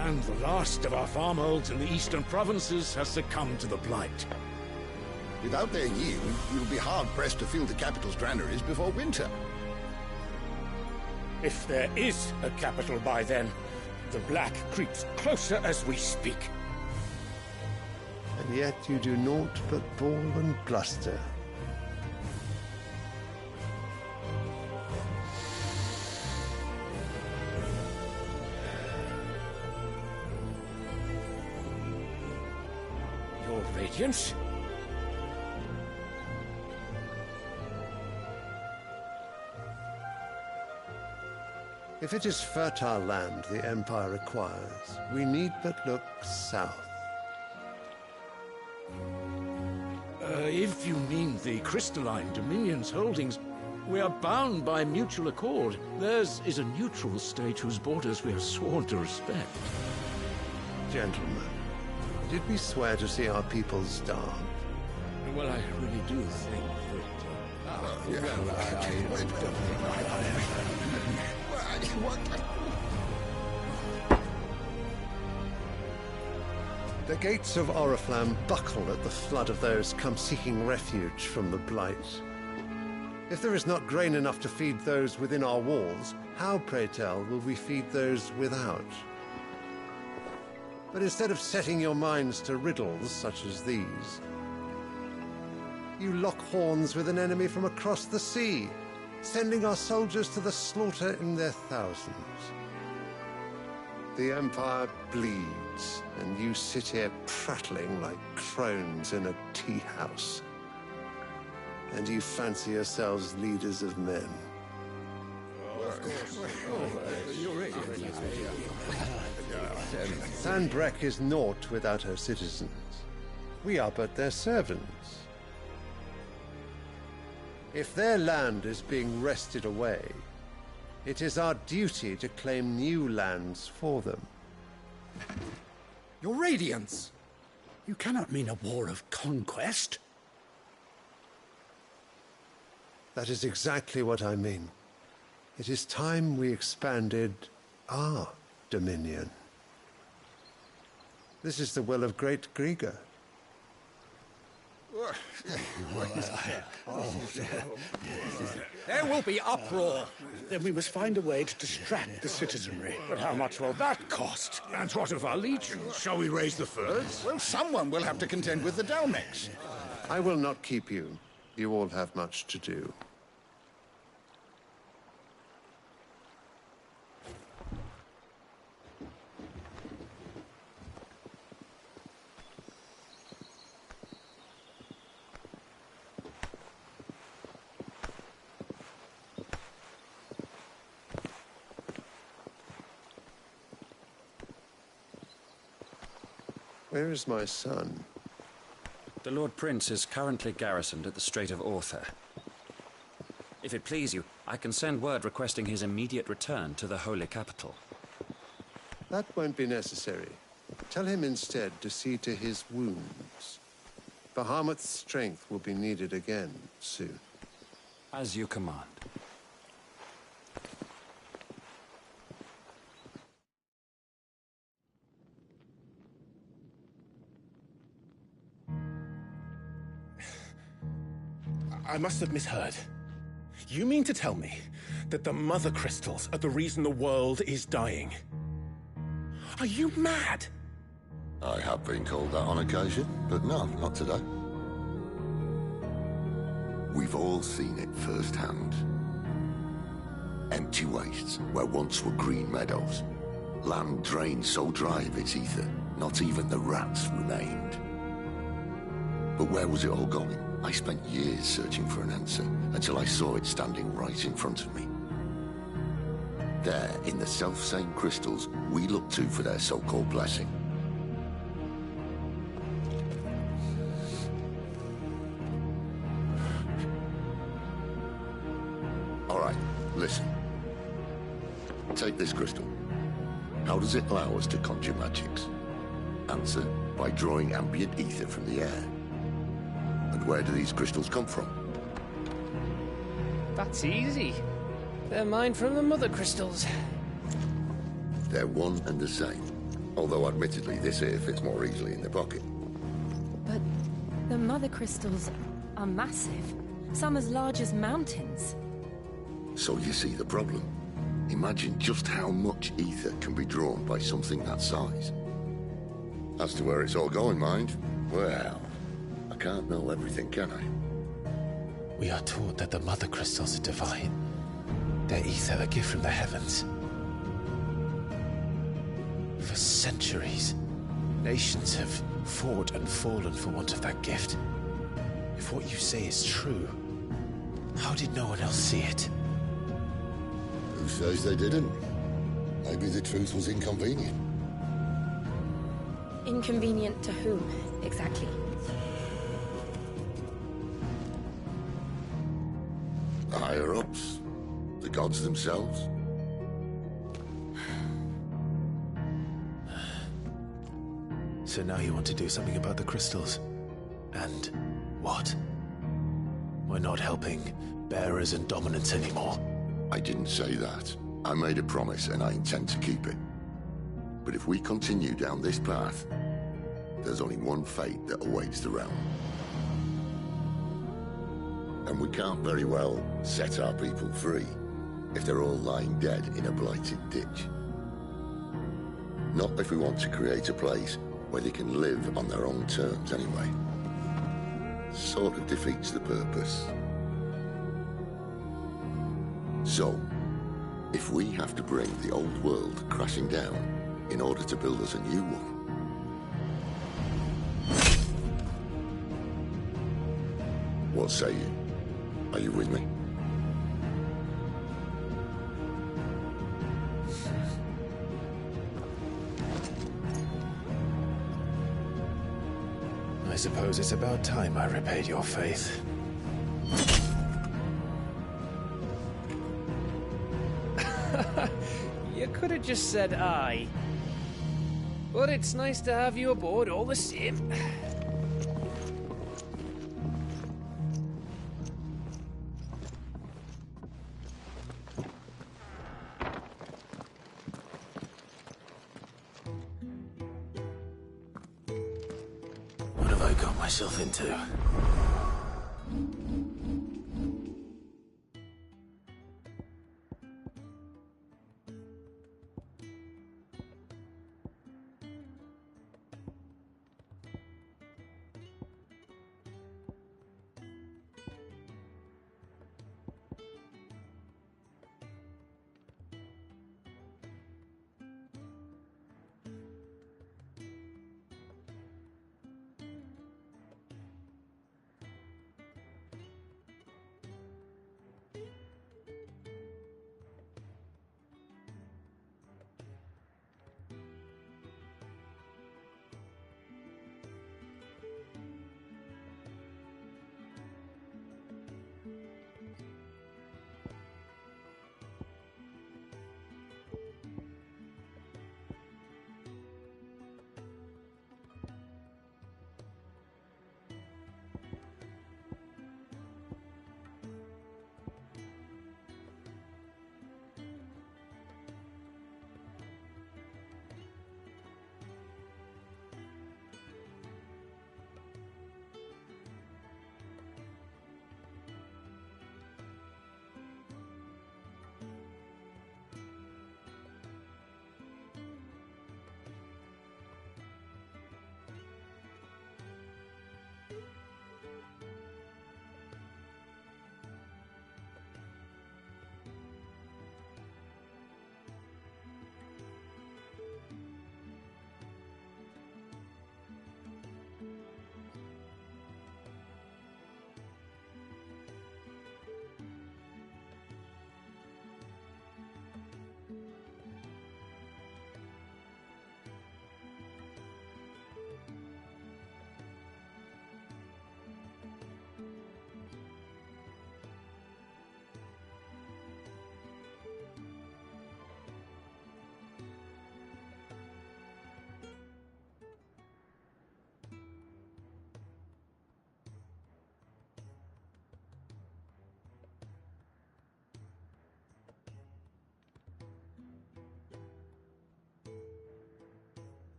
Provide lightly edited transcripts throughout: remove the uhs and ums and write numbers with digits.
And the last of our farmholds in the eastern provinces has succumbed to the blight. Without their yield, we'll be hard-pressed to fill the capital's granaries before winter. If there is a capital by then, the Black creeps closer as we speak. And yet you do naught but bawl and bluster. Your Radiance? If it is fertile land the Empire requires, we need but look south. If you mean the Crystalline Dominion's holdings, we are bound by mutual accord. Theirs is a neutral state whose borders we are sworn to respect. Gentlemen, did we swear to see our people starve? Well, I really do think that... The gates of Oriflamme buckle at the flood of those come seeking refuge from the blight. If there is not grain enough to feed those within our walls, how, pray tell, will we feed those without? But instead of setting your minds to riddles such as these, you lock horns with an enemy from across the sea, sending our soldiers to the slaughter in their thousands. The Empire bleeds, and you sit here prattling like crones in a tea-house. And you fancy yourselves leaders of men. Sanbreque is naught without her citizens. We are but their servants. If their land is being wrested away, it is our duty to claim new lands for them. Your Radiance! You cannot mean a war of conquest. That is exactly what I mean. It is time we expanded our dominion. This is the will of great Grieger. There will be uproar. Then we must find a way to distract the citizenry. But how much will that cost? And what of our legions? Shall we raise the furs? Well, someone will have to contend with the Dalmex. I will not keep you. You all have much to do. Where is my son? The Lord Prince is currently garrisoned at the Strait of Orther. If it please you, I can send word requesting his immediate return to the Holy Capital. That won't be necessary. Tell him instead to see to his wounds. Bahamut's strength will be needed again soon. As you command. I must have misheard. You mean to tell me that the Mother Crystals are the reason the world is dying? Are you mad? I have been called that on occasion, but no, not today. We've all seen it firsthand. Empty wastes where once were green meadows. Land drained so dry of its ether, not even the rats remained. But where was it all going? I spent years searching for an answer, until I saw it standing right in front of me. There, in the self-same crystals we look to for their so-called blessing. All right, listen. Take this crystal. How does it allow us to conjure magics? Answer, by drawing ambient ether from the air. And where do these crystals come from? That's easy. They're mined from the Mother Crystals. They're one and the same. Although admittedly this here fits more easily in the pocket. But the mother crystals are massive. Some as large as mountains. So you see the problem. Imagine just how much ether can be drawn by something that size. As to where it's all going, mind, well, I can't know everything, can I? We are taught that the mother crystals are divine. Their ether a gift from the heavens. For centuries, nations have fought and fallen for want of that gift. If what you say is true, how did no one else see it? Who says they didn't? Maybe the truth was inconvenient. Inconvenient to whom, exactly? The higher-ups, the gods themselves. So now you want to do something about the crystals. And what? We're not helping bearers and dominants anymore. I didn't say that. I made a promise and I intend to keep it. But if we continue down this path, there's only one fate that awaits the realm. And we can't very well set our people free if they're all lying dead in a blighted ditch. Not if we want to create a place where they can live on their own terms anyway. Sort of defeats the purpose. So, if we have to bring the old world crashing down in order to build us a new one, what say you? Are you with me? I suppose it's about time I repaid your faith. You could have just said aye. But it's nice to have you aboard all the same. What have I got myself into?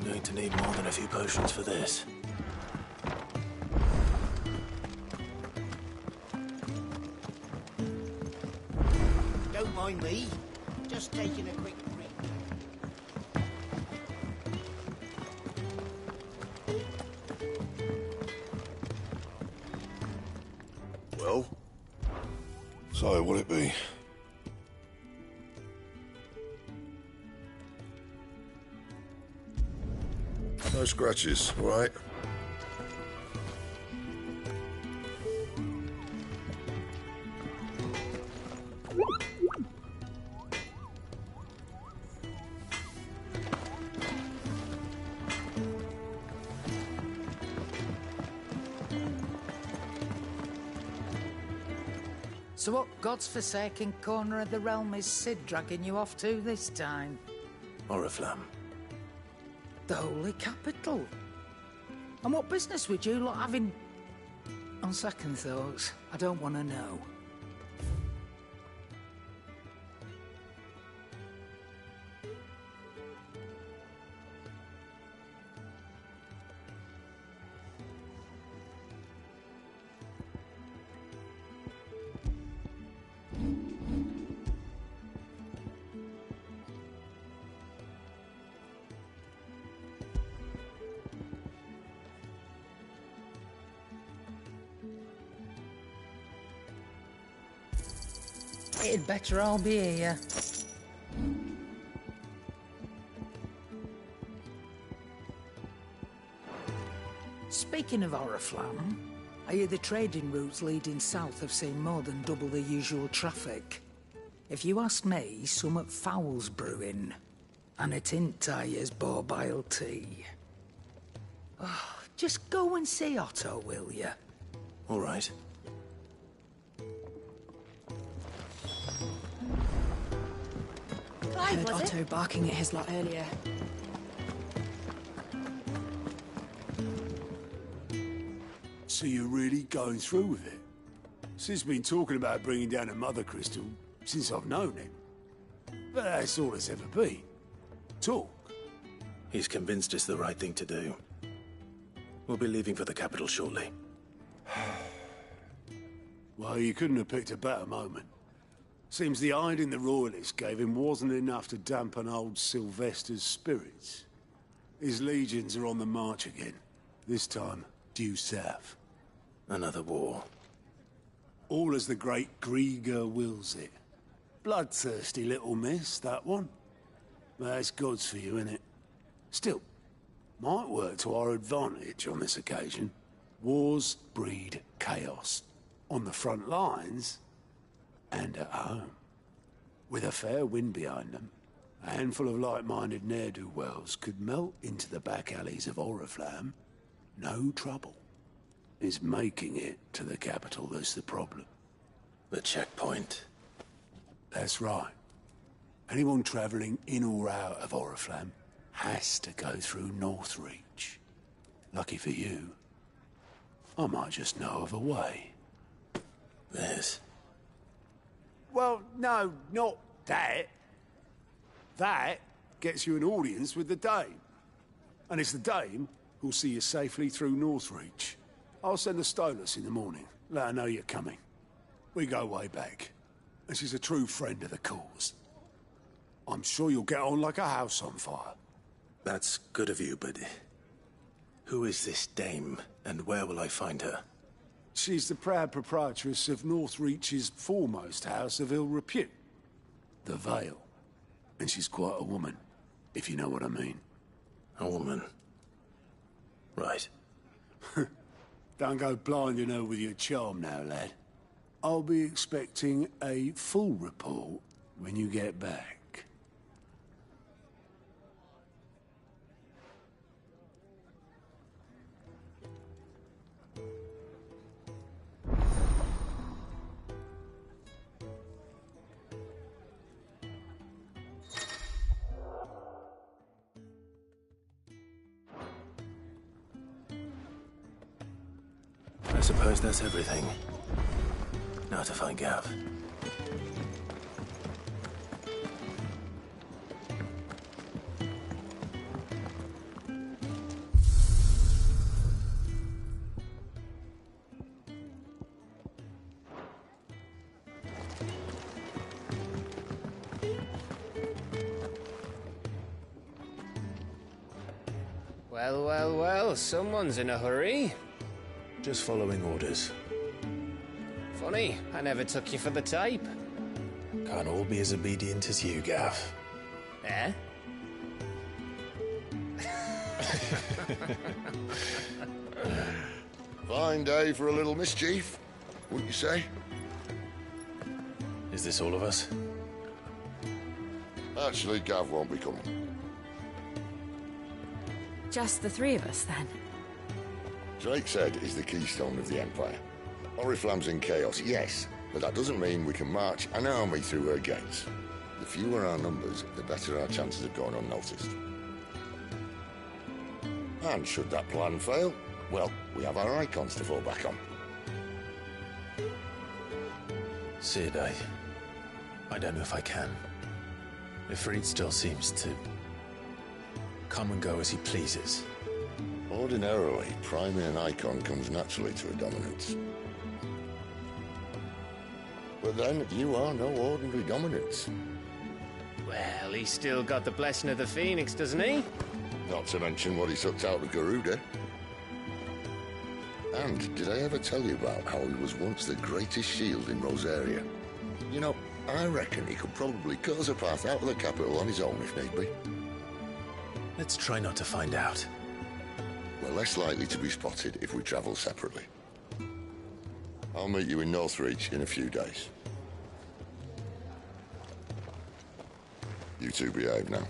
Going to need more than a few potions for this. Don't mind me. Just taking a quick break. Well? So, what'll it be? No scratches, all right? So what God's forsaken corner of the realm is Cid dragging you off to this time? Oriflamme. The Holy Capital. And what business would you lot having... On second thoughts, I don't want to know. It'd better all be here. Speaking of Oriflamme, I hear the trading routes leading south have seen more than double the usual traffic. If you ask me, summat foul's brewing. And it ain't Tyre's borbile tea. Oh, just go and see Otto, will you? All right. I heard Otto barking at his lot earlier. So you're really going through with it? Sid's been talking about bringing down a Mother Crystal since I've known him. But that's all it's ever been. Talk. He's convinced it's the right thing to do. We'll be leaving for the capital shortly. Well, you couldn't have picked a better moment. Seems the hiding the Royalists gave him wasn't enough to dampen old Sylvester's spirits. His legions are on the march again. This time, due south. Another war. All as the great Grieger wills it. Bloodthirsty little miss, that one. That's God's for you, innit? Still, might work to our advantage on this occasion. Wars breed chaos. On the front lines, and at home. With a fair wind behind them, a handful of like-minded ne'er-do-wells could melt into the back alleys of Oriflamme. No trouble. It's making it to the capital that's the problem. The checkpoint. That's right. Anyone travelling in or out of Oriflamme has to go through Northreach. Lucky for you, I might just know of a way. This? Well, no, not that. That gets you an audience with the Dame. And it's the Dame who'll see you safely through Northreach. I'll send the Stolas in the morning. Let her know you're coming. We go way back. And she's a true friend of the cause. I'm sure you'll get on like a house on fire. That's good of you, but... who is this Dame, and where will I find her? She's the proud proprietress of Northreach's foremost house of ill repute, the Vale. And she's quite a woman, if you know what I mean. A woman? Right. Don't go blinding her with your charm now, lad. I'll be expecting a full report when you get back. I suppose that's everything. Now to find Gav. Well, well, well, someone's in a hurry. Just following orders. Funny, I never took you for the type. Can't all be as obedient as you, Gav. Eh? Fine day for a little mischief, wouldn't you say? Is this all of us? Actually, Gav won't be coming. Just the three of us, then? Drake said he's the keystone of the Empire. Oriflamme's in chaos, yes, but that doesn't mean we can march an army through her gates. The fewer our numbers, the better our chances of going unnoticed. And should that plan fail, well, we have our icons to fall back on. Cid, I don't know if I can. Ifrit still seems to come and go as he pleases. Ordinarily, priming an icon comes naturally to a dominance. But then, you are no ordinary dominance. Well, he's still got the blessing of the Phoenix, doesn't he? Not to mention what he sucked out of Garuda. And did I ever tell you about how he was once the greatest shield in Rosaria? You know, I reckon he could probably cut us a path out of the capital on his own if need be. Let's try not to find out. We're less likely to be spotted if we travel separately. I'll meet you in Northreach in a few days. You two behave now.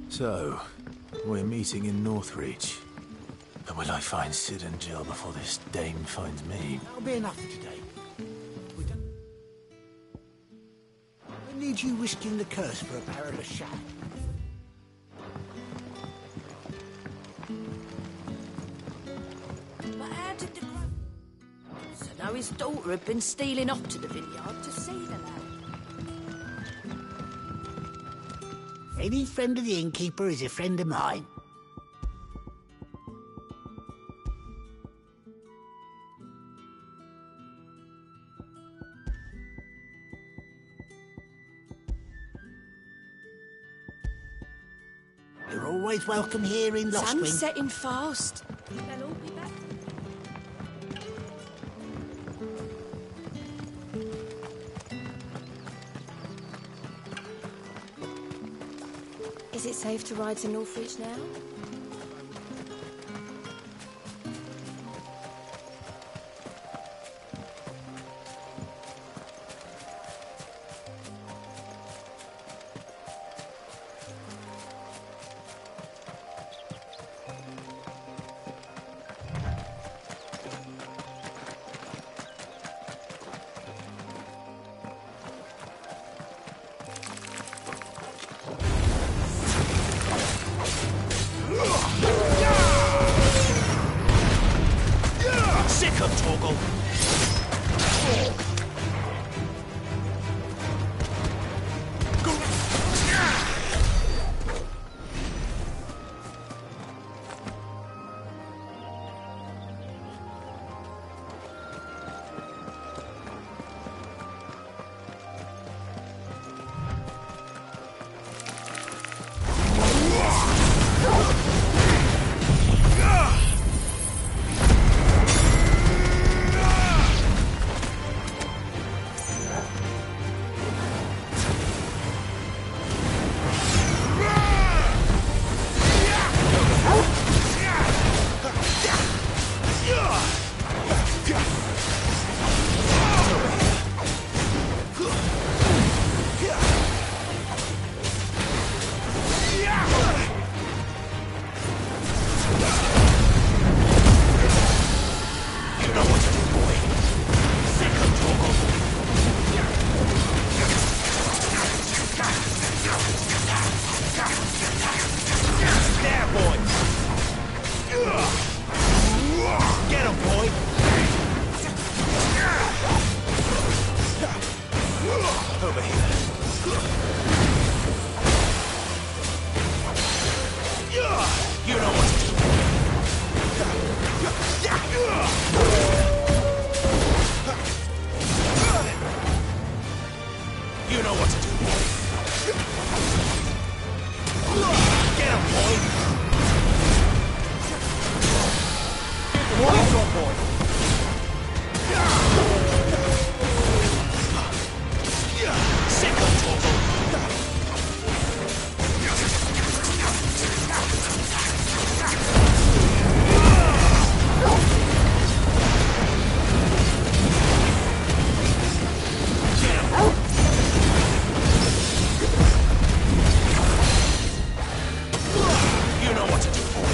So, we're meeting in Northreach. But will I find Cid and Jill before this dame finds me? That'll be enough for today. We need you risking the curse for a perilous shot. But how did the... So now his daughter had been stealing off to the vineyard to see the lad. Any friend of the innkeeper is a friend of mine. You're always welcome here in Lostwind. Sun's setting fast. They'll all be back. Is it safe to ride to Northreach now? know what to do. Get him, boy! What is your boy? Sick of trouble! You know what to do, boy.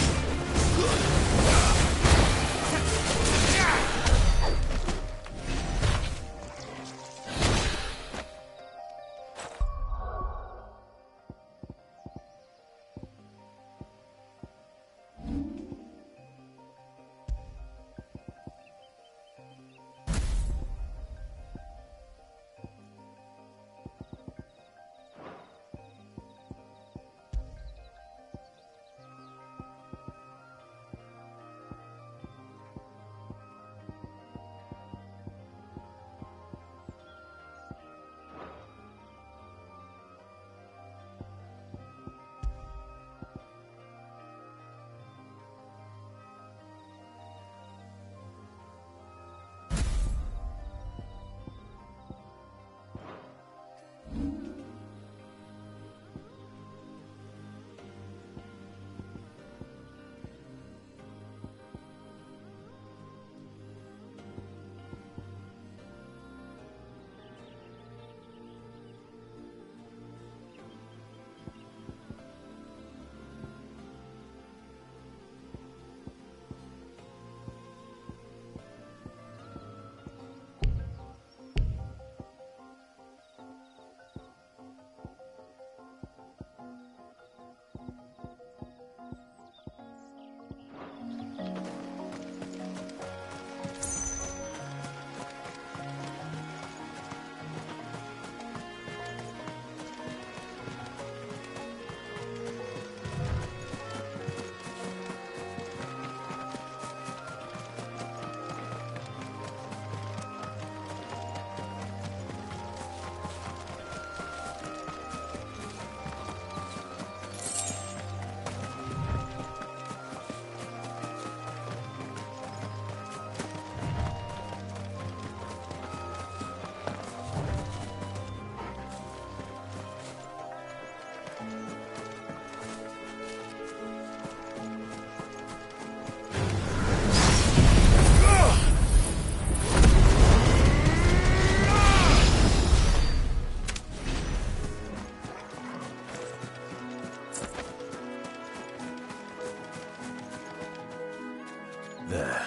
There.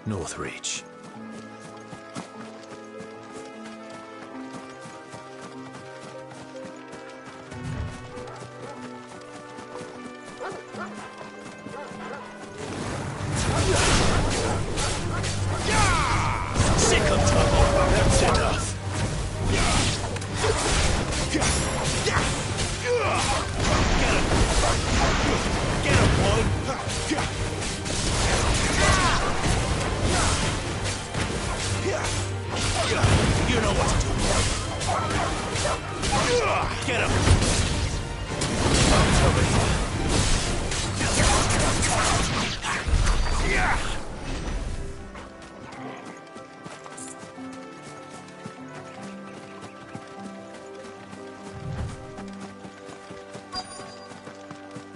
Northreach. Sick of trouble. That's enough. Get him, boy. You know what to do. Get him.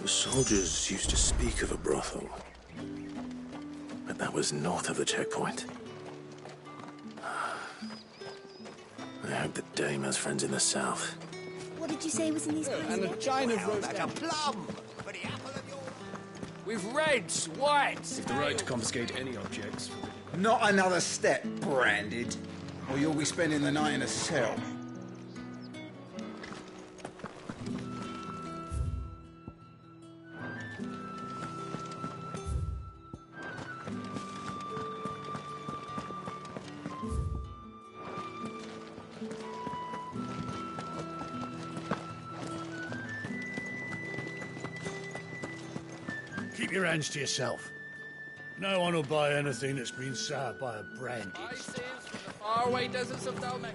The soldiers used to speak of a brothel, but that was north of the checkpoint. I hope that Dame has friends in the south. What did you say was in these packs? And a china roast Like a plum for the apple of your... with reds, whites. With the right to confiscate any objects. Not another step, Branded, or you'll be spending the night in a cell. Keep your hands to yourself. No one will buy anything that's been soured by a branded. I see from the faraway deserts of Dalmekia.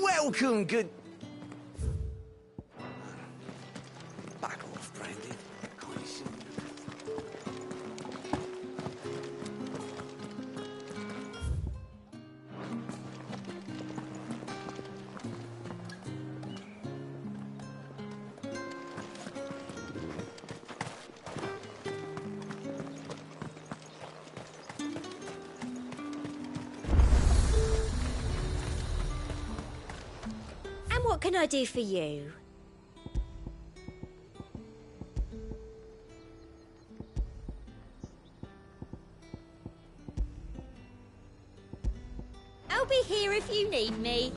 Welcome, good... Back off, Brandon. Can't you see? What can I do for you? I'll be here if you need me.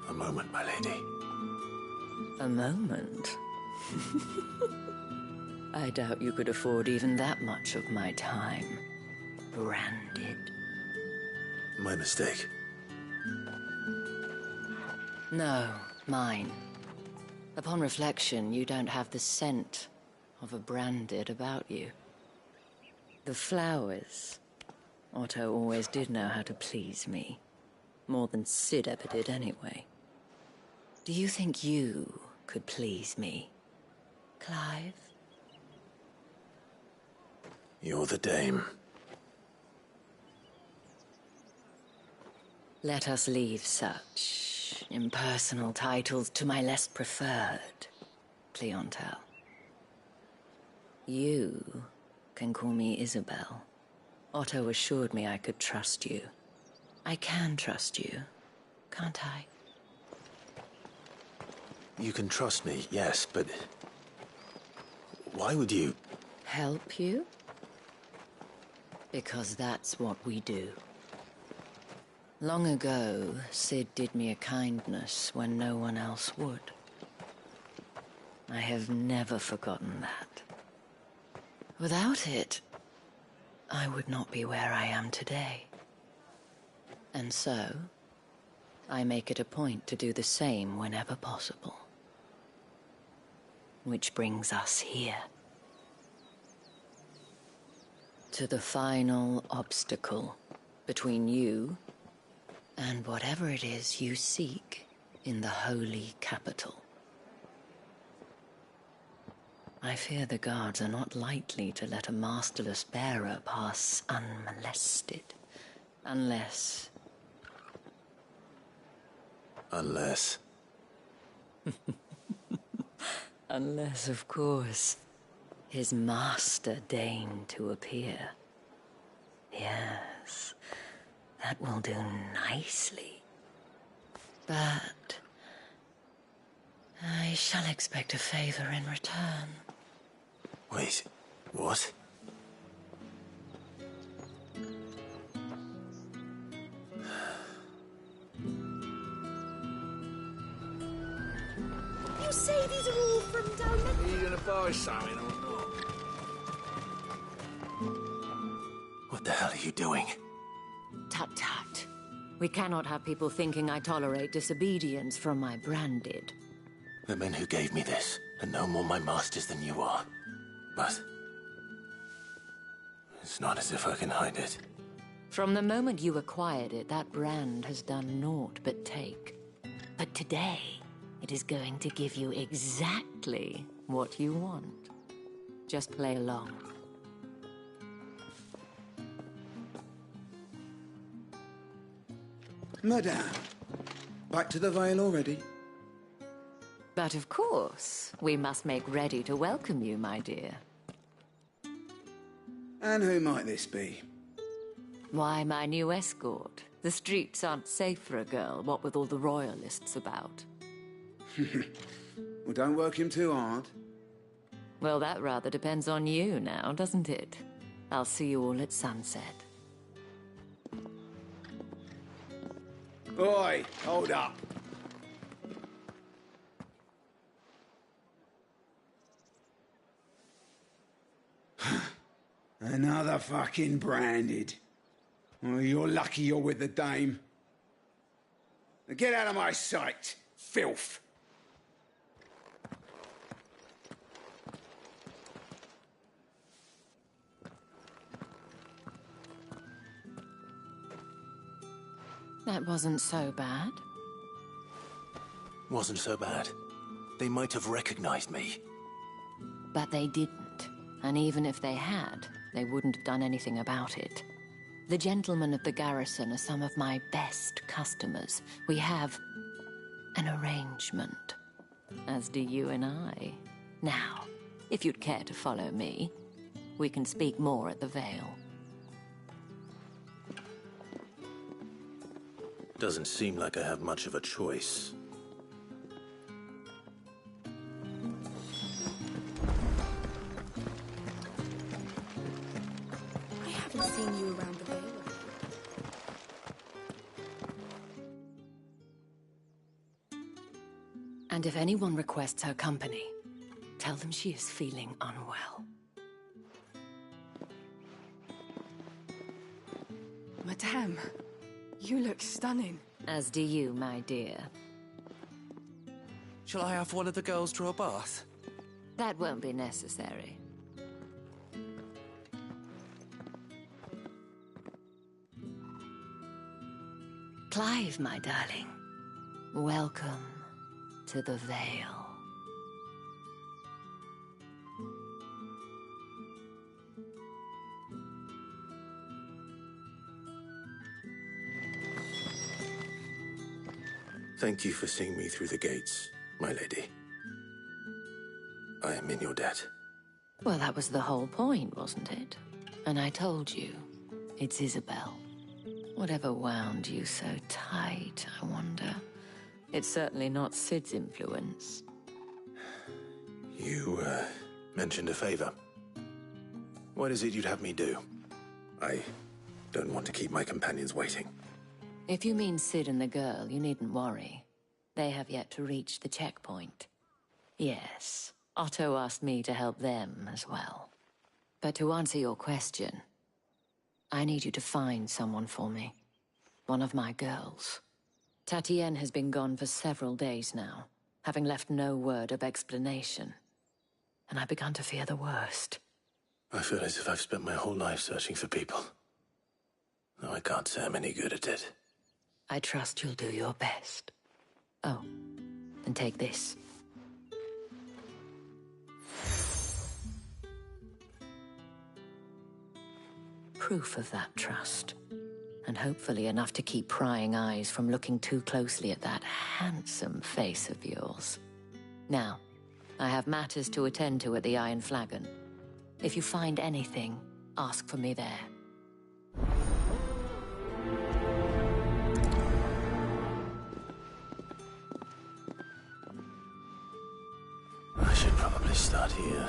A moment, my lady. A moment? I doubt you could afford even that much of my time. Branded. My mistake. No, mine. Upon reflection, you don't have the scent of a Branded about you. The flowers. Otto always did know how to please me. More than Cid ever did anyway. Do you think you could please me, Clive? You're the dame. Let us leave such impersonal titles to my less preferred, Cleontel. You can call me Isabel. Otto assured me I could trust you. I can trust you, can't I? You can trust me, yes, but... why would you... Help you? Because that's what we do. Long ago, Cid did me a kindness when no one else would. I have never forgotten that. Without it, I would not be where I am today. And so, I make it a point to do the same whenever possible. Which brings us here. To the final obstacle between you and whatever it is you seek in the holy capital. I fear the guards are not likely to let a masterless bearer pass unmolested. Unless... Unless... Unless, of course, his master deigned to appear. Yes, that will do nicely. But I shall expect a favor in return. Wait, what? You say these are all from down there? Are you gonna buy something or not? What the hell are you doing? Tut-tut. We cannot have people thinking I tolerate disobedience from my Branded. The men who gave me this are no more my masters than you are. But... it's not as if I can hide it. From the moment you acquired it, that brand has done naught but take. But today, it is going to give you exactly what you want. Just play along. Madame, back to the Vale already? But of course, we must make ready to welcome you, my dear. And who might this be? Why, my new escort. The streets aren't safe for a girl, what with all the royalists about. Well, don't work him too hard. Well, that rather depends on you now, doesn't it? I'll see you all at sunset. Oi, hold up. Another fucking Branded. Well, you're lucky you're with the dame. Now get out of my sight, filth. That wasn't so bad. Wasn't so bad. They might have recognized me. But they didn't. And even if they had, they wouldn't have done anything about it. The gentlemen of the garrison are some of my best customers. We have an arrangement, as do you and I. Now, if you'd care to follow me, we can speak more at the Vale. Doesn't seem like I have much of a choice. I haven't seen you around the Vale. And if anyone requests her company, tell them she is feeling unwell. Madame, you look stunning. As do you, my dear. Shall I have one of the girls draw a bath? That won't be necessary. Clive, my darling. Welcome to the Vale. Thank you for seeing me through the gates, my lady. I am in your debt. Well, that was the whole point, wasn't it? And I told you, it's Isabel. Whatever wound you so tight, I wonder. It's certainly not Sid's influence. You, mentioned a favor. What is it you'd have me do? I don't want to keep my companions waiting. If you mean Sid and the girl, you needn't worry. They have yet to reach the checkpoint. Yes, Otto asked me to help them as well. But to answer your question, I need you to find someone for me. One of my girls. Tatienne has been gone for several days now, having left no word of explanation. And I've begun to fear the worst. I feel as if I've spent my whole life searching for people. Though I can't say I'm any good at it. I trust you'll do your best. Oh, and take this. Proof of that trust. And hopefully enough to keep prying eyes from looking too closely at that handsome face of yours. Now, I have matters to attend to at the Iron Flagon. If you find anything, ask for me there. I should probably start here.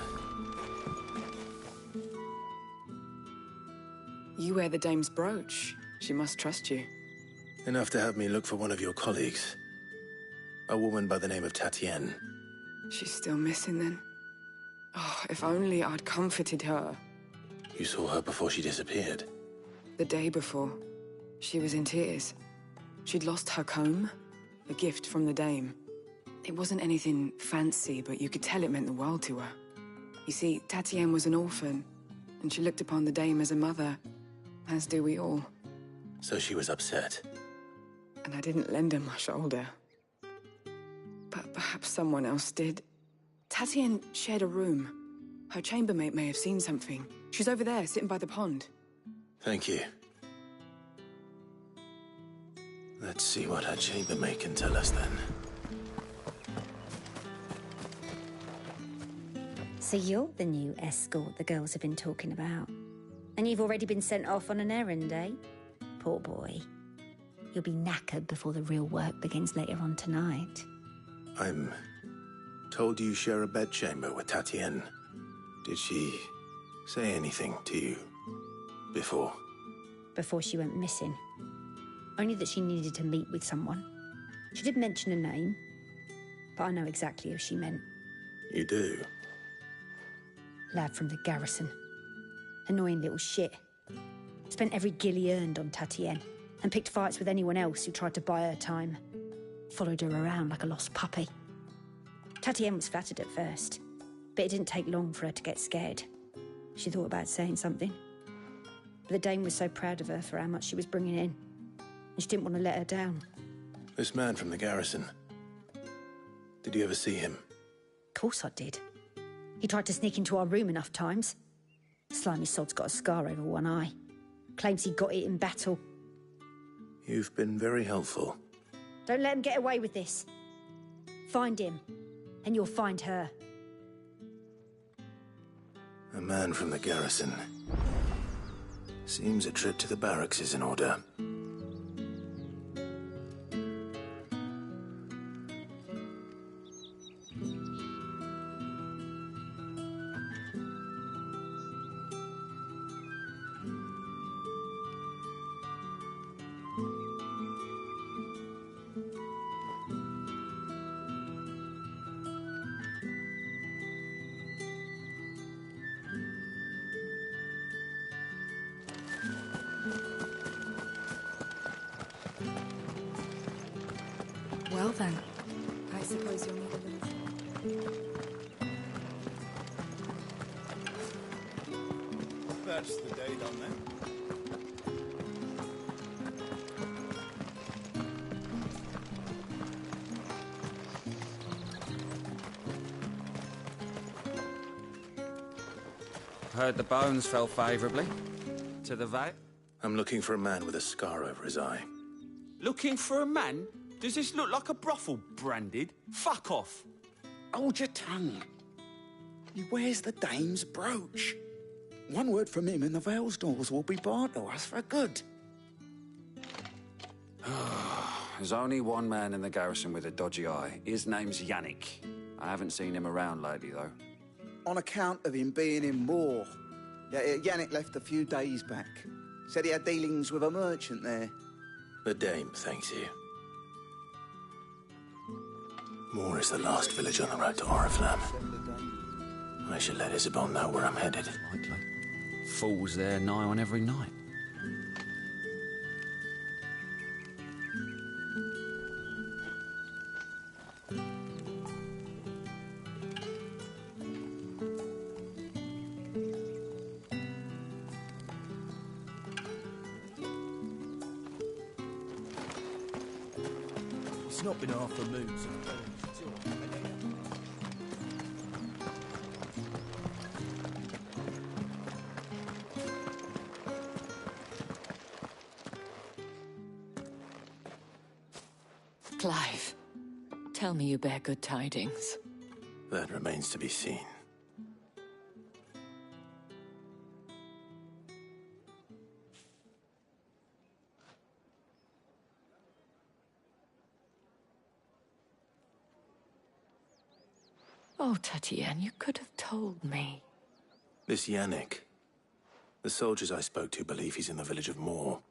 You wear the dame's brooch. She must trust you. Enough to have me look for one of your colleagues. A woman by the name of Tatienne. She's still missing then. Oh, if only I'd comforted her. You saw her before she disappeared. The day before, she was in tears. She'd lost her comb, a gift from the dame. It wasn't anything fancy, but you could tell it meant the world to her. You see, Tatienne was an orphan, and she looked upon the dame as a mother, as do we all. So she was upset. And I didn't lend her my shoulder. But perhaps someone else did. Tatienne shared a room. Her chambermaid may have seen something. She's over there, sitting by the pond. Thank you. Let's see what her chambermaid can tell us then. So you're the new escort the girls have been talking about. And you've already been sent off on an errand, eh? Poor boy. You'll be knackered before the real work begins later on tonight. I'm told you share a bedchamber with Tatienne. Did she say anything to you before? Before she went missing. Only that she needed to meet with someone. She did mention a name, but I know exactly who she meant. You do? Lad from the garrison. Annoying little shit. Spent every gil he earned on Tatienne, and picked fights with anyone else who tried to buy her time. Followed her around like a lost puppy. Tatienne was flattered at first, but it didn't take long for her to get scared. She thought about saying something. But the dame was so proud of her for how much she was bringing in. and she didn't want to let her down. This man from the garrison. Did you ever see him? Of course I did. He tried to sneak into our room enough times. Slimy sod's got a scar over one eye. Claims he got it in battle. You've been very helpful. Don't let him get away with this. Find him, and you'll find her. A man from the garrison. Seems a trip to the barracks is in order. Well then, I suppose you'll need a little... That's the day done then. Heard the bones fell favourably to the vat. I'm looking for a man with a scar over his eye. Looking for a man? Does this look like a brothel, Branded? Fuck off. Hold your tongue. He wears the dame's brooch. One word from him and the Vale's doors will be barred to us for good. There's only one man in the garrison with a dodgy eye. His name's Yannick. I haven't seen him around lately, though. On account of him being in war. Yannick left a few days back. Said he had dealings with a merchant there. The dame thanks you. Moor is the last village on the road to Oriflamme. I should let Isabel know where I'm headed. Fools there nigh on every night. It's not been half a moon since Clive, tell me you bear good tidings. That remains to be seen. Oh, Tatienne, you could have told me. This Yannick. The soldiers I spoke to believe he's in the village of Moor.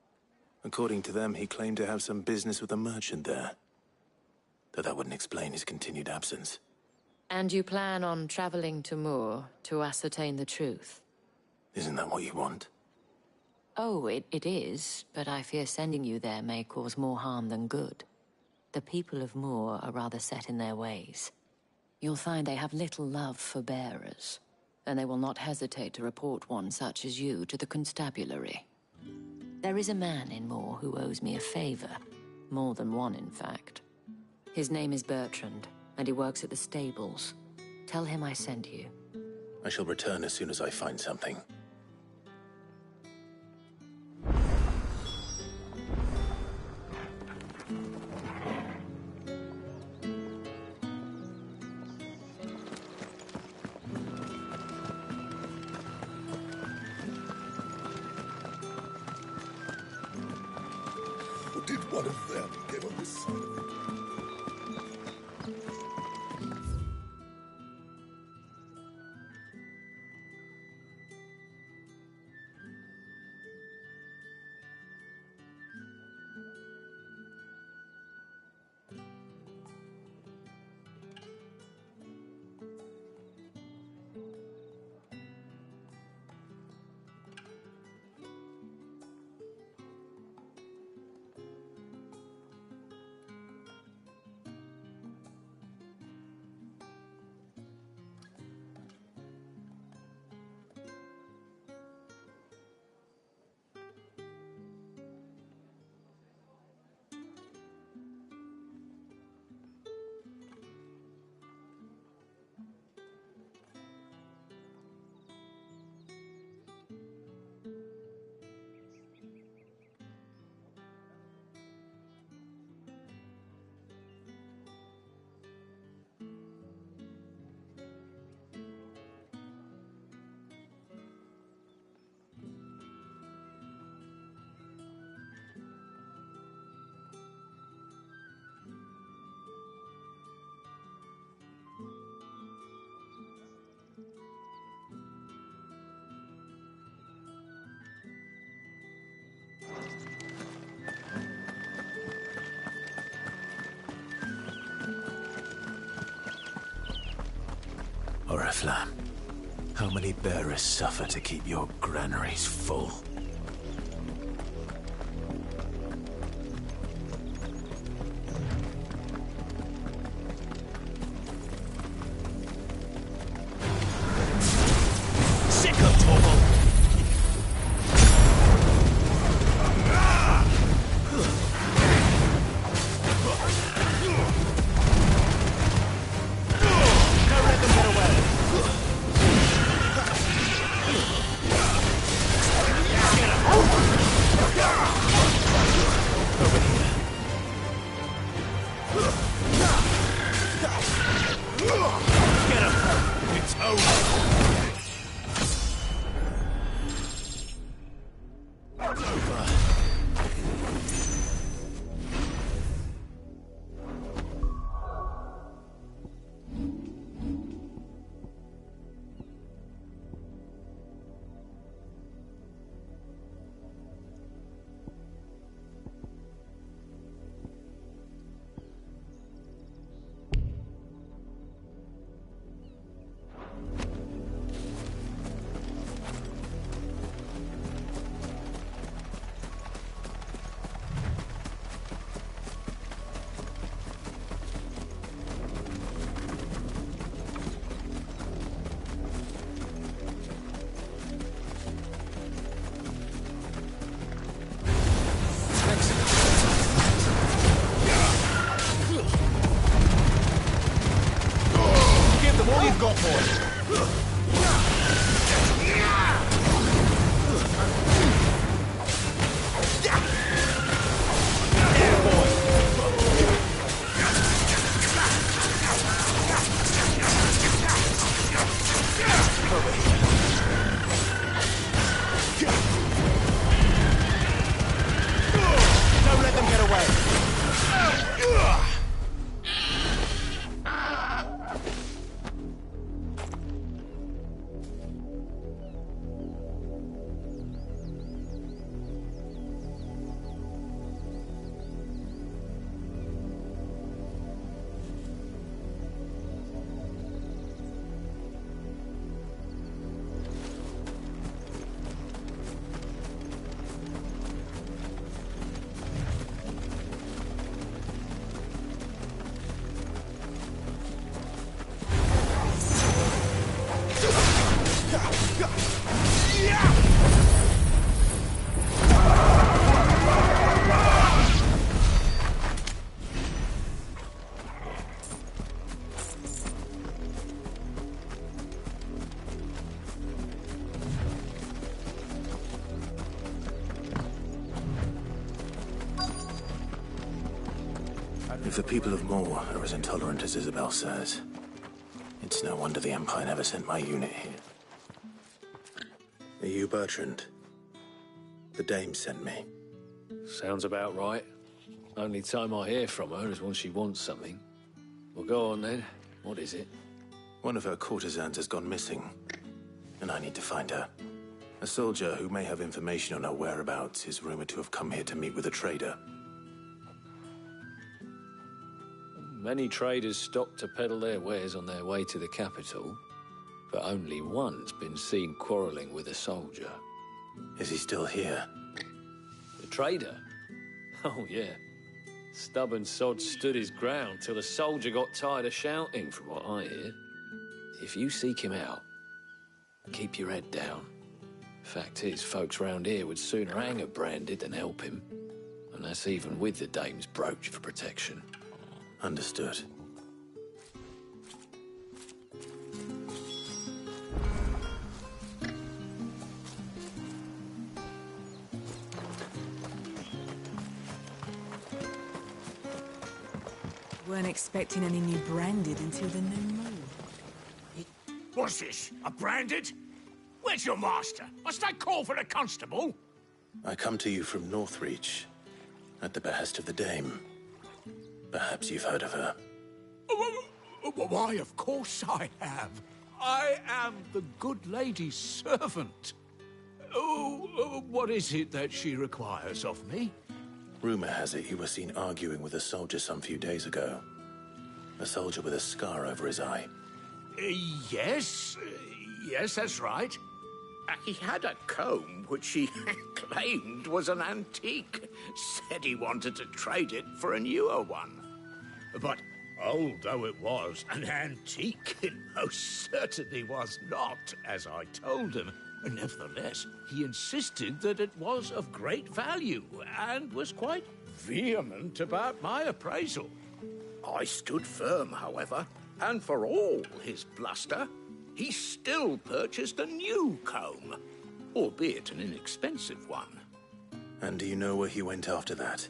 According to them, he claimed to have some business with a merchant there. Though that wouldn't explain his continued absence. And you plan on traveling to Moor to ascertain the truth? Isn't that what you want? Oh, it is, but I fear sending you there may cause more harm than good. The people of Moor are rather set in their ways. You'll find they have little love for bearers, and they will not hesitate to report one such as you to the constabulary. There is a man in Moor who owes me a favor. More than one, in fact. His name is Bertrand, and he works at the stables. Tell him I sent you. I shall return as soon as I find something. Did one of them get on this side of it? Oriflamme, how many bearers suffer to keep your granaries full? If the people of Moor are as intolerant as Isabel says, it's no wonder the Empire never sent my unit here. Are you Bertrand? The Dame sent me. Sounds about right. Only time I hear from her is when she wants something. Well, go on then. What is it? One of her courtesans has gone missing, and I need to find her. A soldier who may have information on her whereabouts is rumored to have come here to meet with a trader. Many traders stop to peddle their wares on their way to the capital, but only one's been seen quarreling with a soldier. Is he still here? The trader? Oh, yeah. Stubborn sod stood his ground till the soldier got tired of shouting, from what I hear. If you seek him out, keep your head down. Fact is, folks round here would sooner hang a branded than help him. And that's even with the Dame's brooch for protection. Understood. Weren't expecting any new branded until the new moon. What's this? A branded? Where's your master? Must I call for the constable? I come to you from Northreach, at the behest of the Dame. Perhaps you've heard of her. Why, of course I have. I am the good lady's servant. Oh, what is it that she requires of me? Rumor has it you were seen arguing with a soldier some few days ago. A soldier with a scar over his eye. Yes. Yes, that's right. He had a comb which he claimed was an antique. Said he wanted to trade it for a newer one. But old though it was, an antique it most certainly was not, as I told him. Nevertheless, he insisted that it was of great value and was quite vehement about my appraisal. I stood firm, however, and for all his bluster, he still purchased a new comb, albeit an inexpensive one. And do you know where he went after that?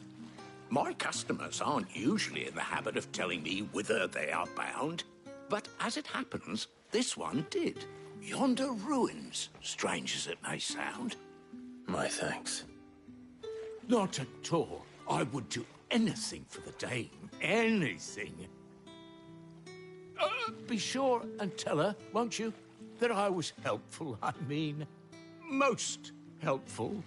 My customers aren't usually in the habit of telling me whither they are bound, but as it happens, this one did. Yonder ruins, strange as it may sound. My thanks. Not at all. I would do anything for the dame. Anything. Be sure and tell her, won't you, that I was helpful. I mean, most helpful.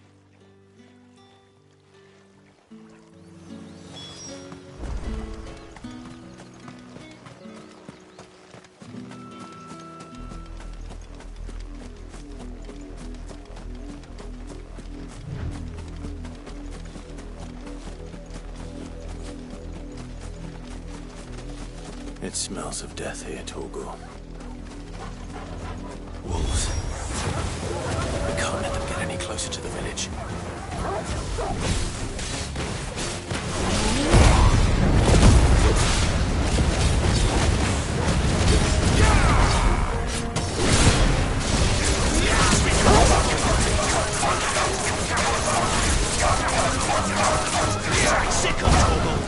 It smells of death here, Torgal. Wolves. We can't let them get any closer to the village. Sick of Torgal!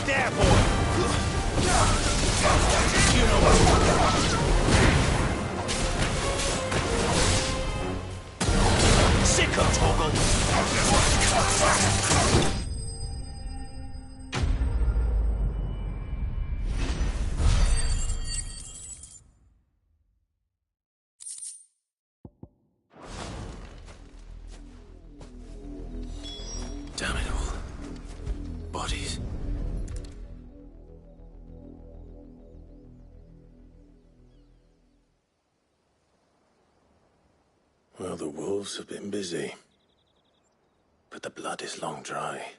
There, boy! You know what? Sick of Torgal! Damn it all. Bodies. Well, the wolves have been busy. But the blood is long dry.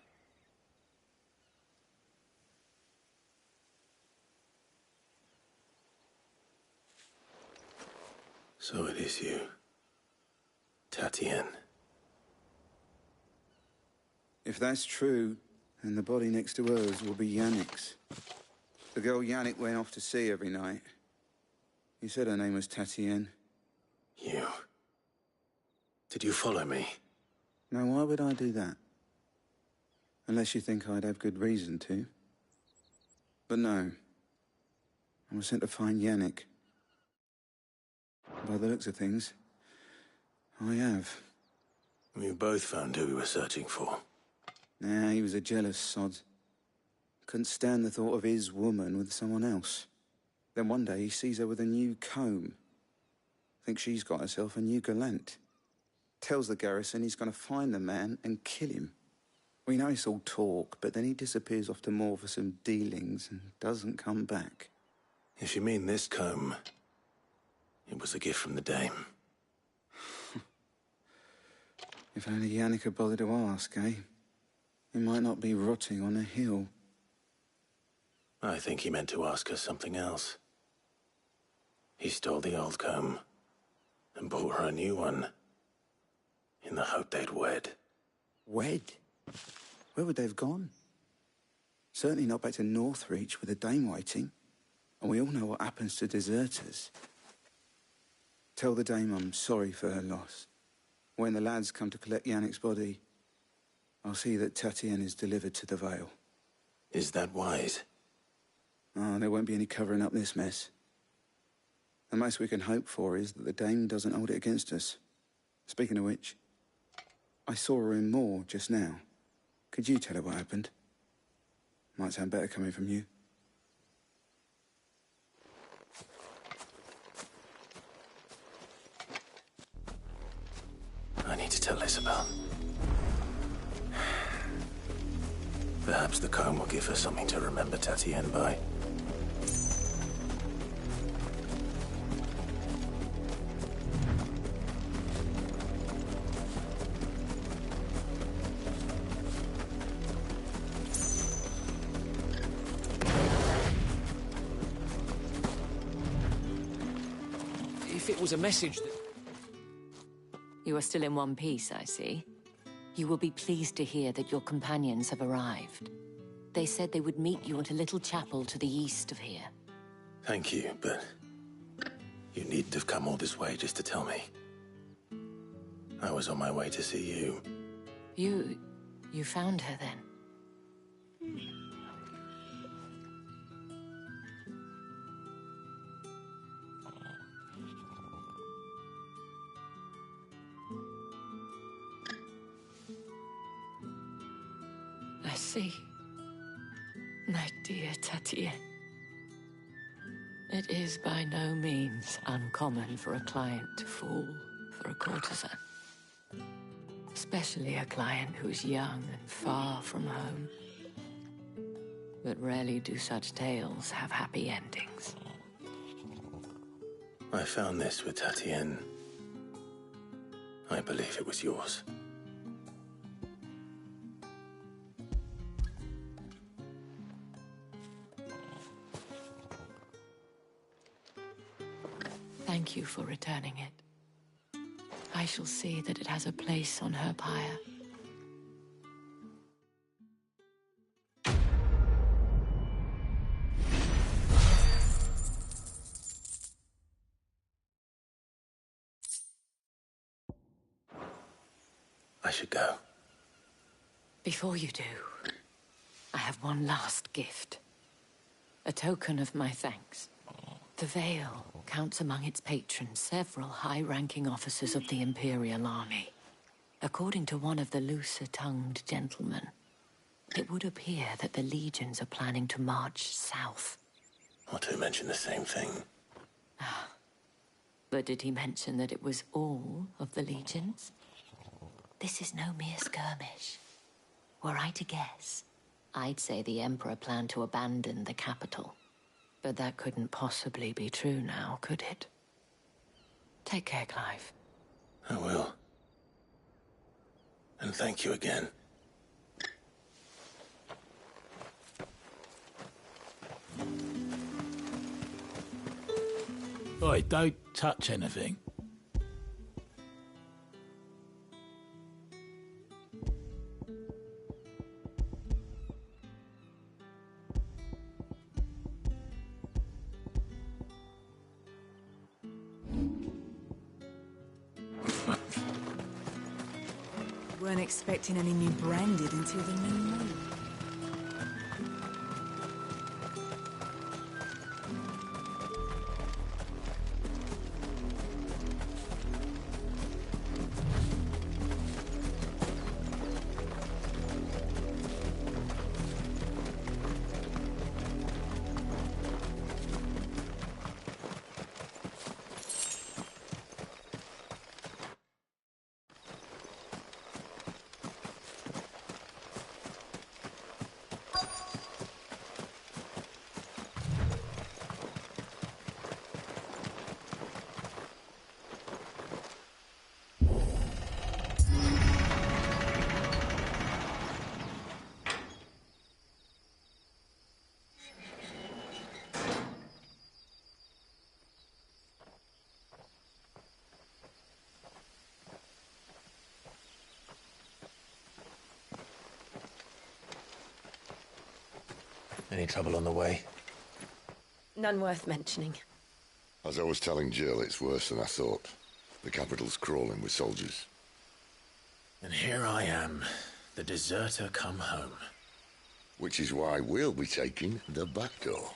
So it is you, Tatienne. If that's true, then the body next to hers will be Yannick's. The girl Yannick went off to see every night. He said her name was Tatienne. You? Did you follow me? Now, why would I do that? Unless you think I'd have good reason to. But no. I was sent to find Yannick. By the looks of things, I have. We both found who we were searching for. Nah, he was a jealous sod. Couldn't stand the thought of his woman with someone else. Then one day he sees her with a new comb. Thinks she's got herself a new gallant. Tells the garrison he's going to find the man and kill him. We know it's all talk, but then he disappears off to Moor for some dealings and doesn't come back. If you mean this comb, it was a gift from the dame. If only Yannick had bothered to ask, eh? He might not be rotting on a hill. I think he meant to ask her something else. He stole the old comb and bought her a new one in the hope they'd wed. Wed? Where would they have gone? Certainly not back to Northreach with a dame waiting. And we all know what happens to deserters. Tell the dame I'm sorry for her loss. When the lads come to collect Yannick's body, I'll see that Tatienne is delivered to the Vale. Is that wise? Oh, there won't be any covering up this mess. The most we can hope for is that the dame doesn't hold it against us. Speaking of which, I saw her in Moor just now. Could you tell her what happened? Might sound better coming from you. I need to tell Isabel. Perhaps the comb will give her something to remember Tatienne by. If it was a message that... You are still in one piece, I see. You will be pleased to hear that your companions have arrived. They said they would meet you at a little chapel to the east of here. Thank you, but you needn't have come all this way just to tell me. I was on my way to see you. You found her then? I see. My dear Tatienne. It is by no means uncommon for a client to fall for a courtesan. Especially a client who's young and far from home. But rarely do such tales have happy endings. I found this with Tatienne. I believe it was yours. Thank you for returning it. I shall see that it has a place on her pyre. I should go. Before you do, I have one last gift. A token of my thanks. The Vale counts among its patrons several high-ranking officers of the Imperial Army. According to one of the looser-tongued gentlemen, it would appear that the legions are planning to march south. Not to mention the same thing. But did he mention that it was all of the legions? This is no mere skirmish. Were I to guess, I'd say the Emperor planned to abandon the capital. But that couldn't possibly be true now, could it? Take care, Clive. I will. And thank you again. Oi, don't touch anything. Weren't expecting any new branded until the new moon. Any trouble on the way? None worth mentioning. As I was telling Jill, it's worse than I thought. The capital's crawling with soldiers. And here I am, the deserter come home. Which is why we'll be taking the back door.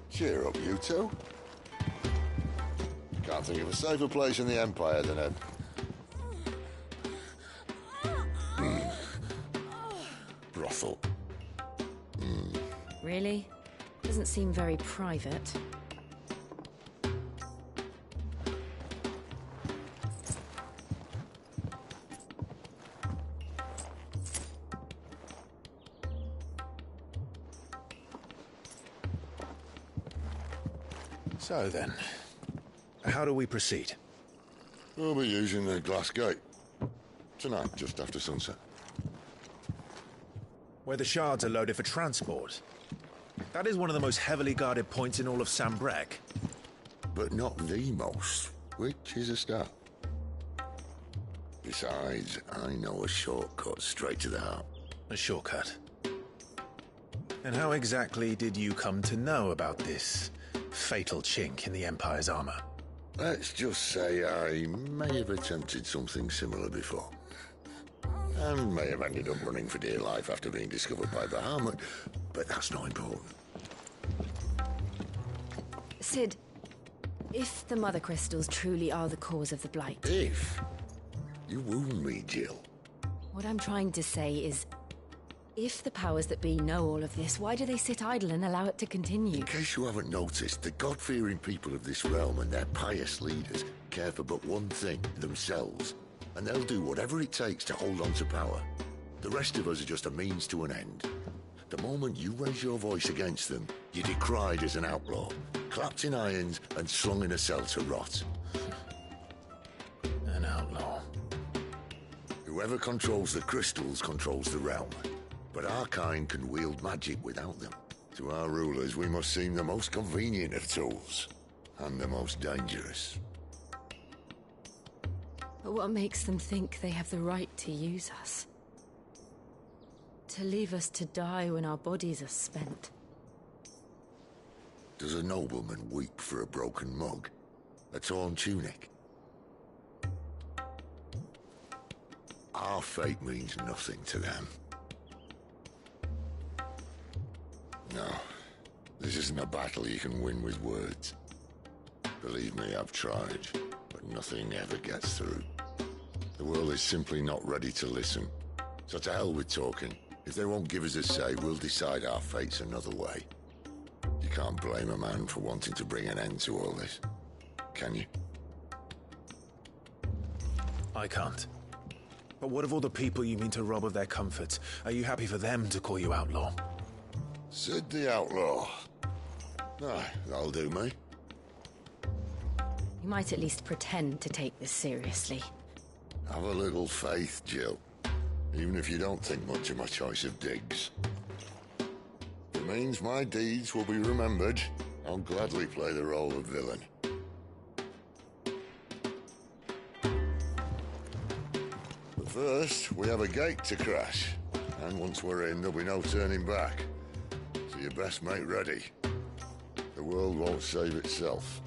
Cheer up, you two. Can't think of a safer place in the Empire than a... brothel. Really? Doesn't seem very private. So then, how do we proceed? We'll be using the glass gate. Tonight, just after sunset. Where the shards are loaded for transport. That is one of the most heavily guarded points in all of Sambrec. But not the most, which is a start. Besides, I know a shortcut straight to the heart. A shortcut? And how exactly did you come to know about this fatal chink in the Empire's armor? Let's just say I may have attempted something similar before. And may have ended up running for dear life after being discovered by Bahamut, but that's not important. Cid, if the Mother Crystals truly are the cause of the Blight... If? You wound me, Jill. What I'm trying to say is, if the powers that be know all of this, why do they sit idle and allow it to continue? In case you haven't noticed, the God-fearing people of this realm and their pious leaders care for but one thing, themselves. And they'll do whatever it takes to hold on to power. The rest of us are just a means to an end. The moment you raise your voice against them, you're decried as an outlaw, clapped in irons and slung in a cell to rot. An outlaw. Whoever controls the crystals controls the realm. But our kind can wield magic without them. To our rulers, we must seem the most convenient of tools. And the most dangerous. But what makes them think they have the right to use us? To leave us to die when our bodies are spent? Does a nobleman weep for a broken mug? A torn tunic? Our fate means nothing to them. No, this isn't a battle you can win with words. Believe me, I've tried, but nothing ever gets through. The world is simply not ready to listen. So to hell with talking. If they won't give us a say, we'll decide our fates another way. You can't blame a man for wanting to bring an end to all this, can you? I can't. But what of all the people you mean to rob of their comforts? Are you happy for them to call you outlaw? Cid the Outlaw. Aye, that'll do me. You might at least pretend to take this seriously. Have a little faith, Jill. Even if you don't think much of my choice of digs. If it means my deeds will be remembered, I'll gladly play the role of villain. But first, we have a gate to crash. And once we're in, there'll be no turning back. So you best make ready. The world won't save itself.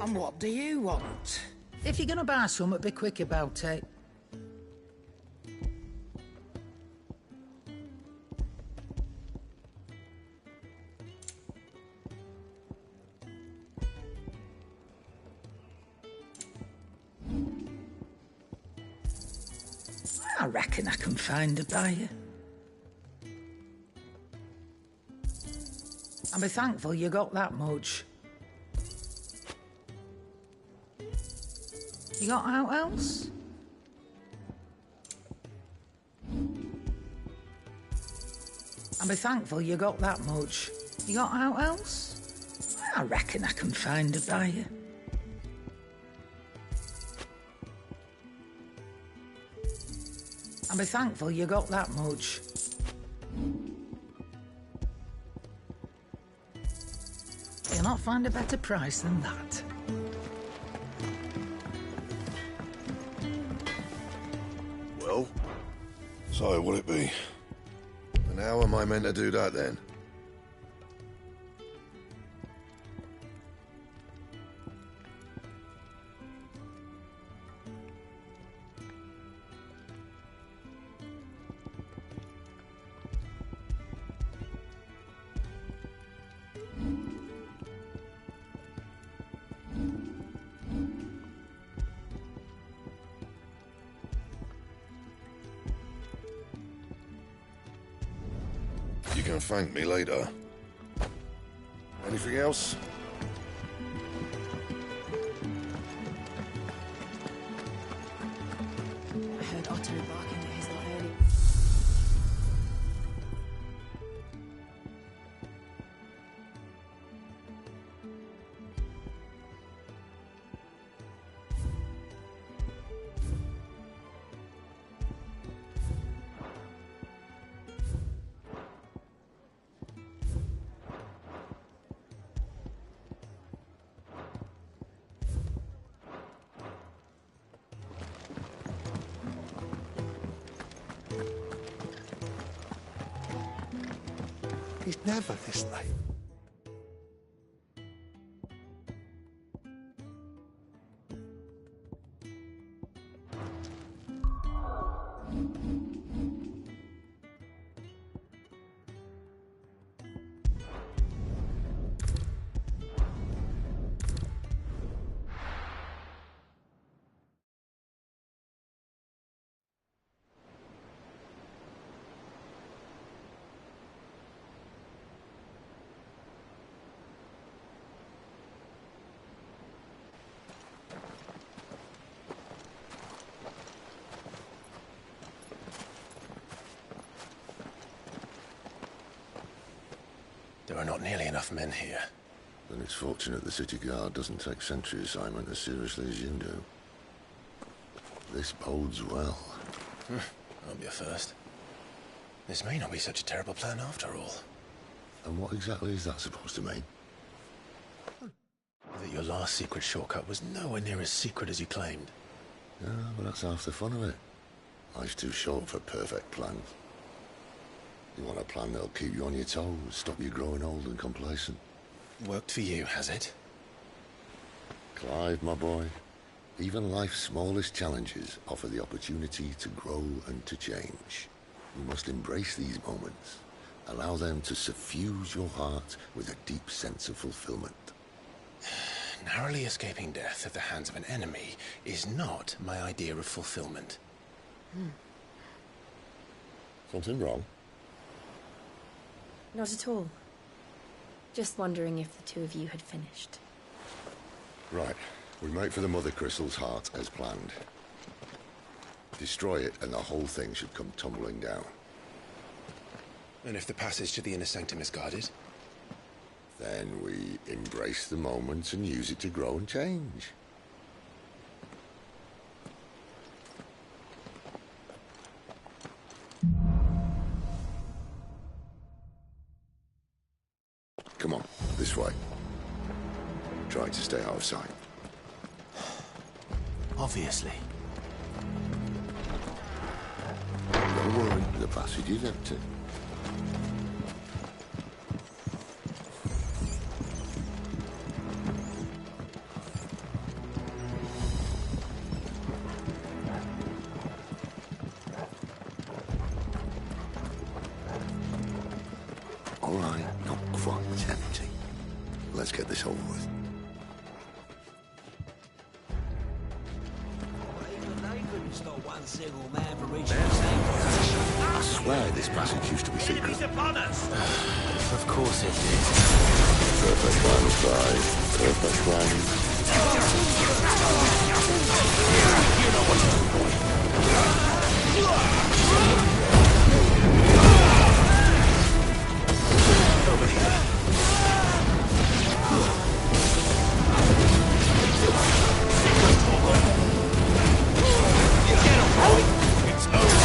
And what do you want? If you're gonna buy something, be quick about it. I reckon I can find a buyer. And be thankful you got that much. You got out else? And be thankful you got that much. You got out else? I reckon I can find a buyer. And be thankful you got that much. You'll not find a better price than that. Well, so what'll it be? And how am I meant to do that then? You can thank me later. Anything else? I heard Otto barking at his lot earlier. He's never this late. There are not nearly enough men here. Then it's fortunate the city guard doesn't take sentry assignment as seriously as you do. This bodes well. Won't be a first. This may not be such a terrible plan after all. And what exactly is that supposed to mean? That your last secret shortcut was nowhere near as secret as you claimed. Yeah, but that's half the fun of it. Life's too short for perfect plans. You want a plan that'll keep you on your toes, stop you growing old and complacent. Worked for you, has it? Clive, my boy, even life's smallest challenges offer the opportunity to grow and to change. You must embrace these moments. Allow them to suffuse your heart with a deep sense of fulfillment. Narrowly escaping death at the hands of an enemy is not my idea of fulfillment. Something wrong? Not at all. Just wondering if the two of you had finished. Right. We make for the Mother Crystal's heart as planned. Destroy it and the whole thing should come tumbling down. And if the passage to the inner sanctum is guarded? Then we embrace the moment and use it to grow and change. Come on, this way. Try to stay out of sight. Obviously. Don't worry, the passage is empty. let's get this over with. I swear this passage used to be secret. Of course it did. Perfect line of sight. Perfect line. You know what to do. Over here. Get him, boy. It's over.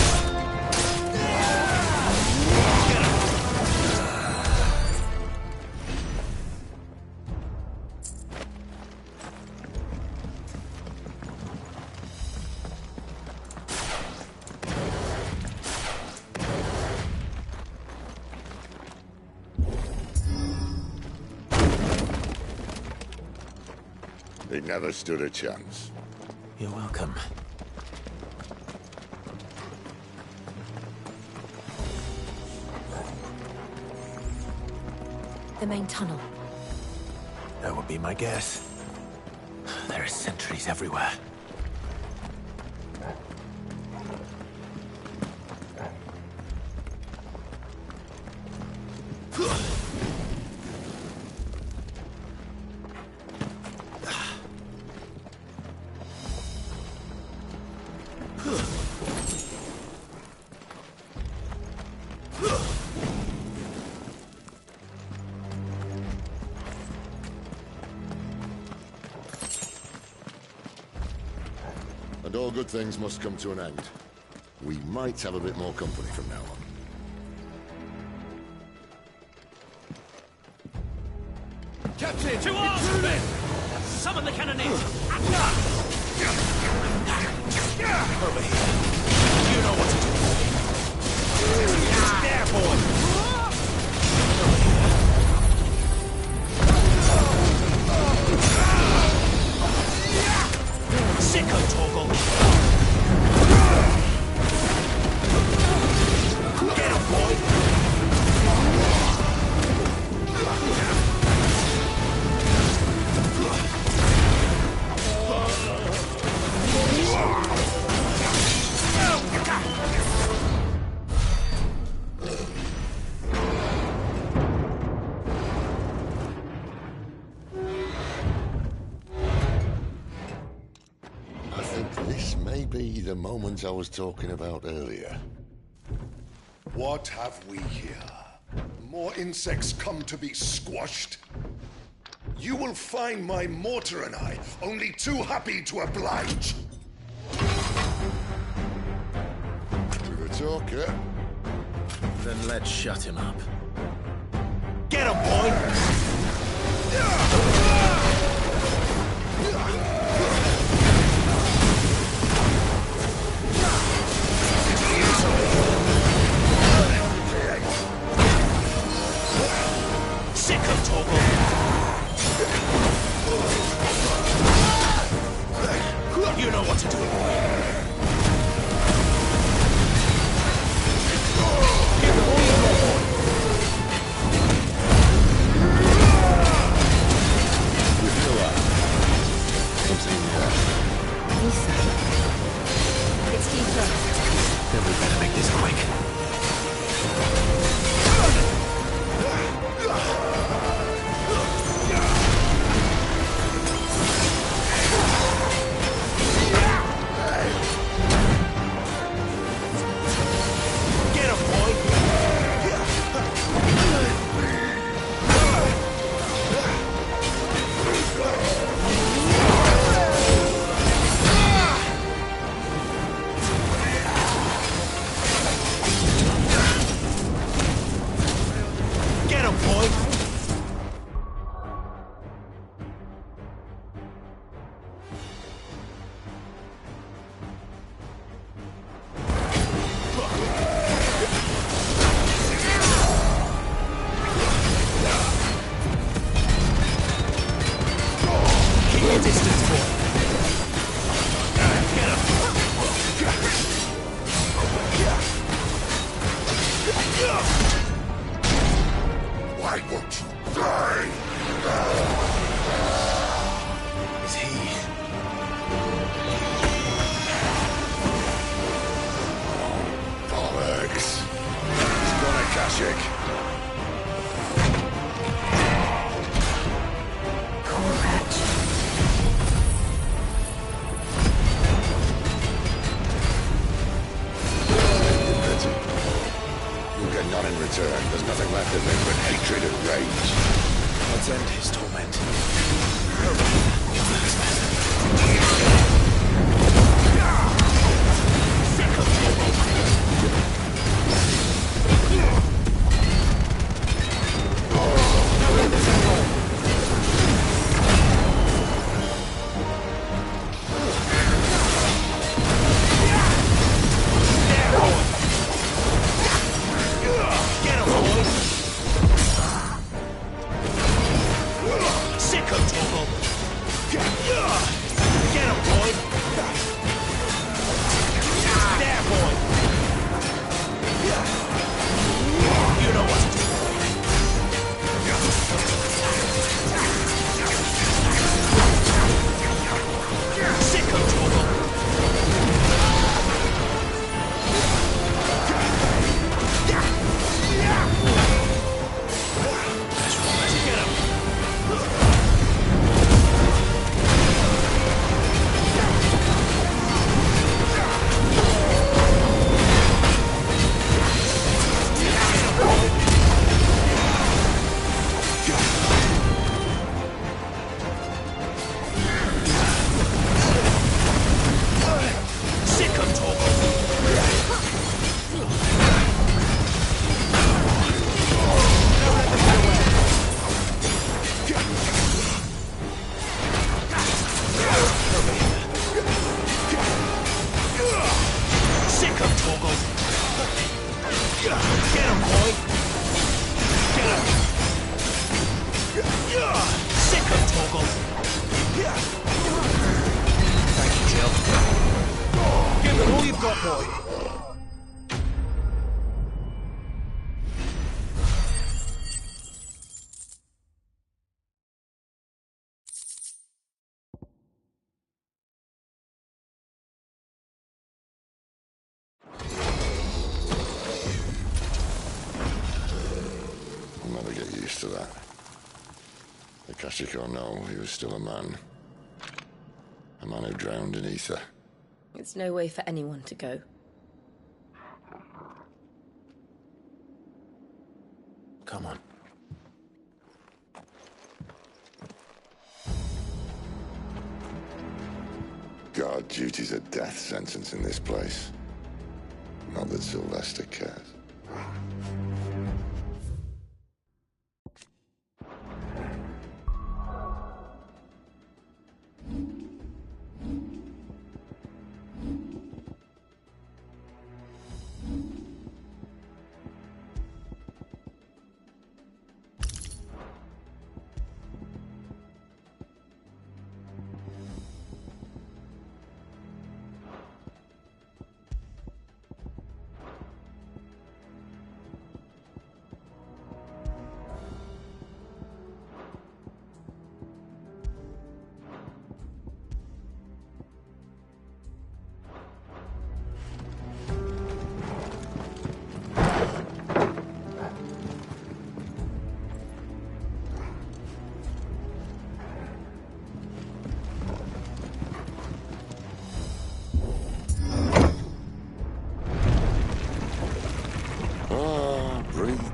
He never stood a chance. You're welcome. The main tunnel. That would be my guess. There are sentries everywhere. And all good things must come to an end. We might have a bit more company from now on. Captain! To arms, men! Summon the cannoneers! Over here. You know what to do. There, boy. Sicko, Torgal. Get him, boy. I think this may be the moment I was talking about earlier. What have we here? More insects come to be squashed? You will find my mortar and I only too happy to oblige. With a talker. Then let's shut him up. Get him, boy. Sicko, Torgal. You know what to do. return, there's nothing left of him but hatred and rage. Let's end his torment. I'll never get used to that. Akashic or no, he was still a man. A man who drowned in ether. It's no way for anyone to go. Come on. Guard duty's a death sentence in this place. Not that Sylvester cares.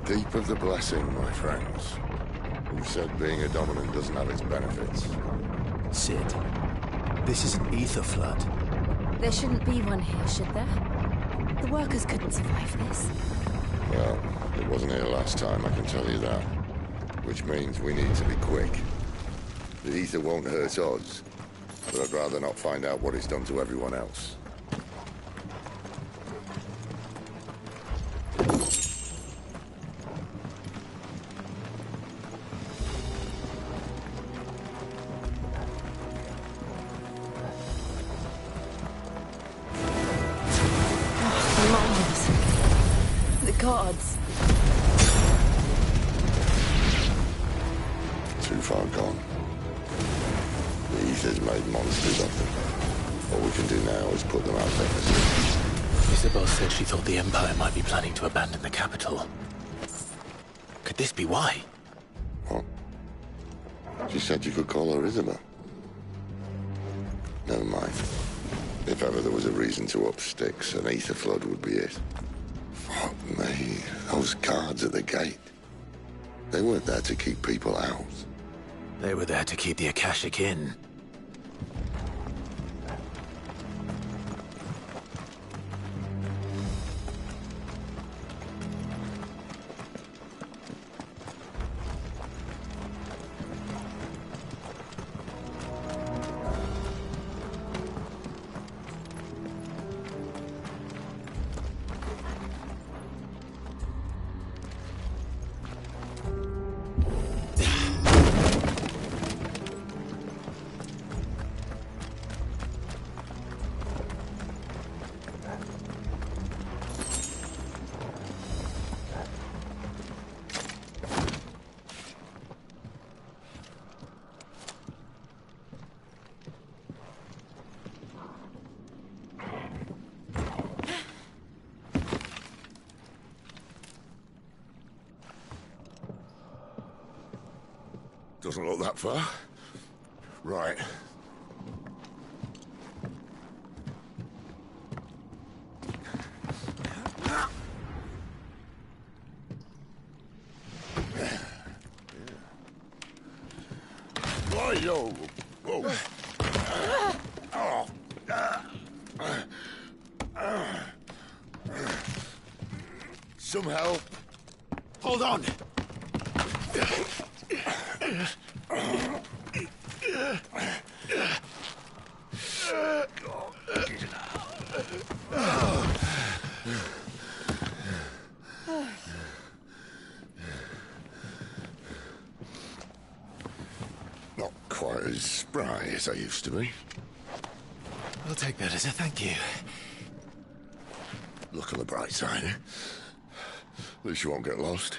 Deep of the blessing, my friends. Who said being a dominant doesn't have its benefits? Cid, this is an ether flood. There shouldn't be one here, should there? The workers couldn't survive this. Well, it wasn't here last time, I can tell you that. Which means we need to be quick. The ether won't hurt us, but I'd rather not find out what it's done to everyone else. Gods. Too far gone. The ether's made monsters of them. All we can do now is put them out of their misery. Isabel said she thought the Empire might be planning to abandon the capital. Could this be why? What? She said you could call her Isabel. Never mind. If ever there was a reason to up sticks, an ether flood would be it. Fuck. Those guards at the gate. They weren't there to keep people out. They were there to keep the Akashic in. Doesn't look that far. Right. Why-yo! Whoa! Some help. Hold on! Not quite as spry as I used to be. I'll take that as a thank you. Look on the bright side, eh? At least you won't get lost.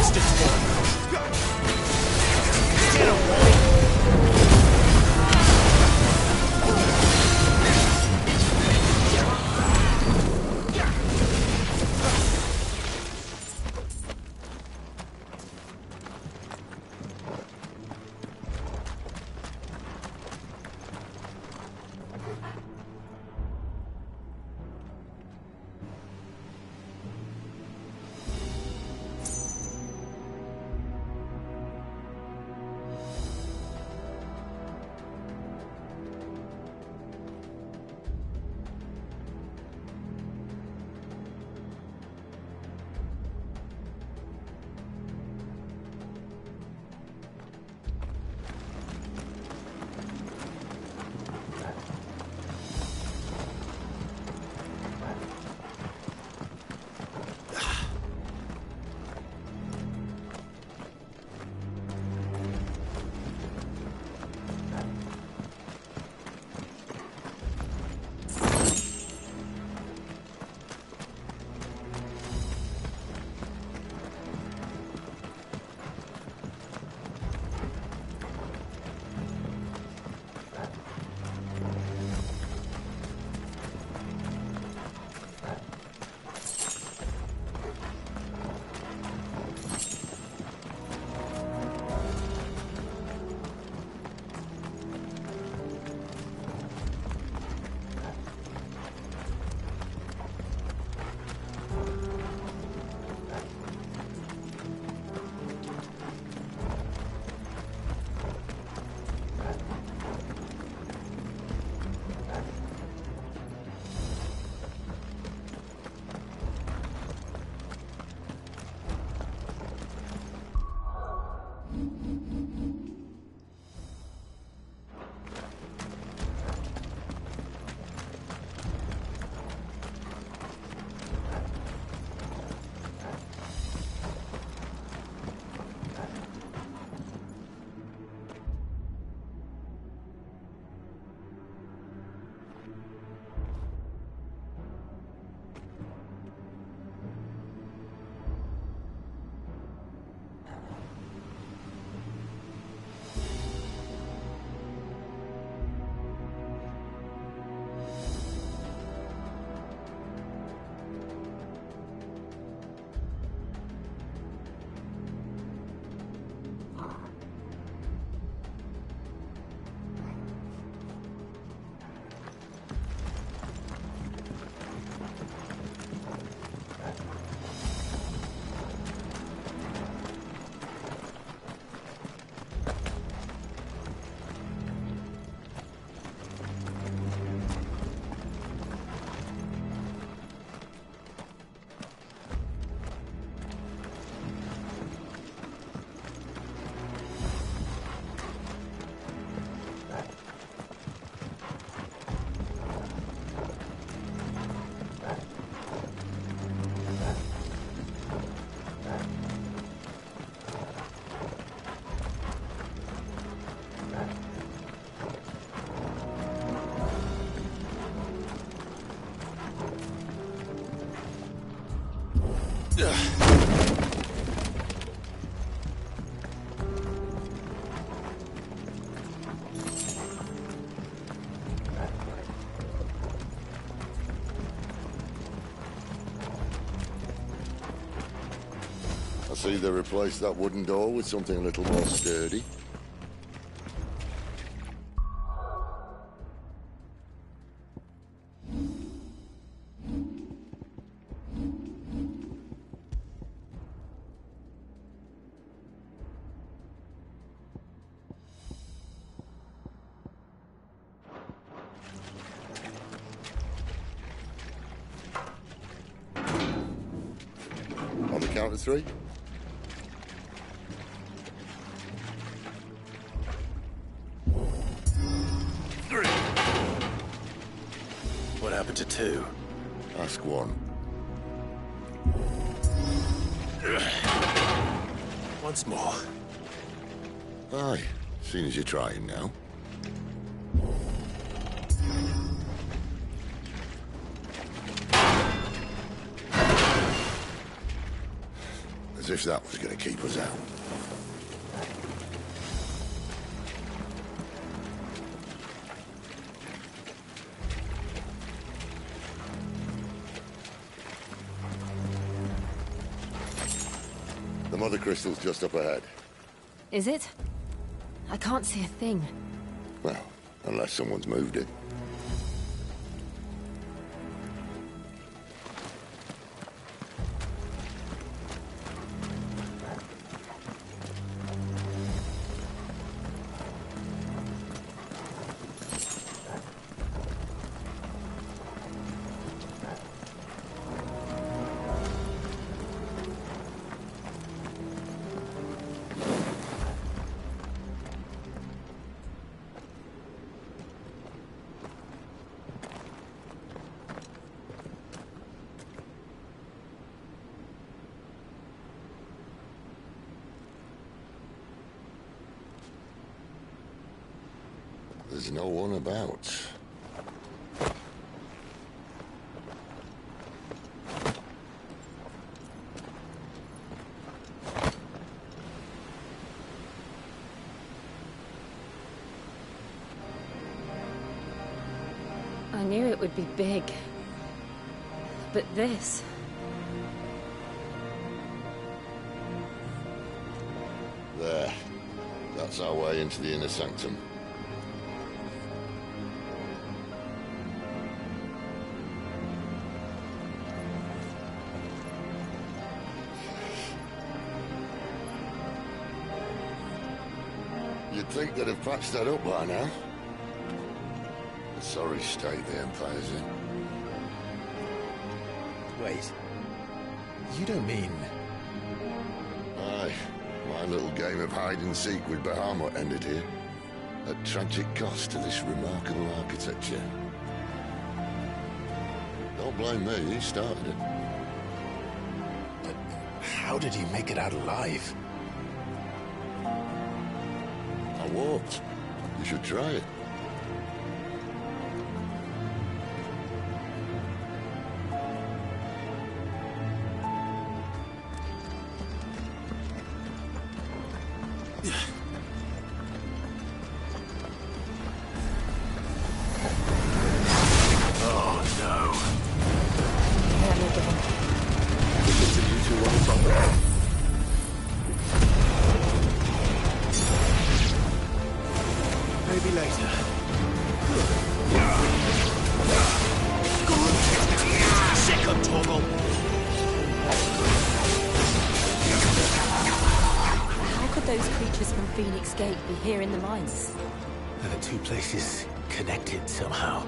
monster swarm! Get away! I see they replaced that wooden door with something a little more sturdy. On the count of three. What happened to two? Ask one. Once more. Aye, seeing as you're trying now. As if that was going to keep us out. The mother crystal's just up ahead. Is it? I can't see a thing. Well, unless someone's moved it. There's no one about. I knew it would be big. But this... There. That's our way into the inner sanctum. You'd think they'd have patched that up by now. A sorry state the Empire's in. Wait. You don't mean... Aye. My little game of hide-and-seek with Bahamut ended here. At tragic cost to this remarkable architecture. Don't blame me, he started it. But how did he make it out alive? I walked. You should try it. Here in the mines. Are the two places connected somehow?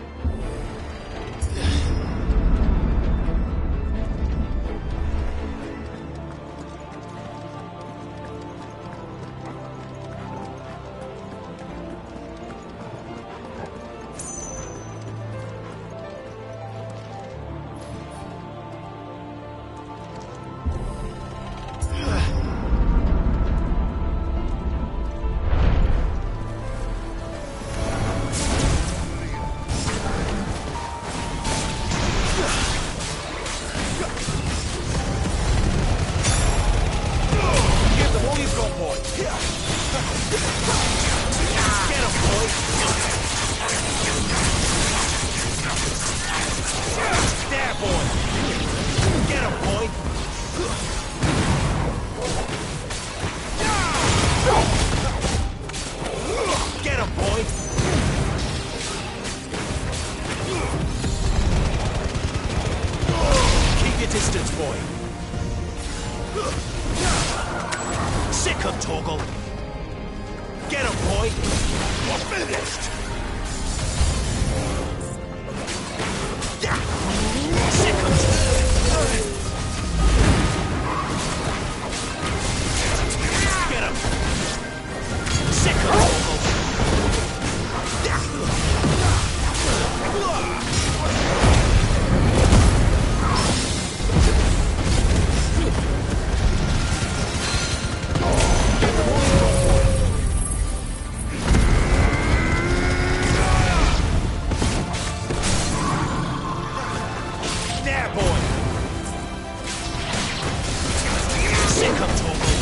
Sick of Torgal.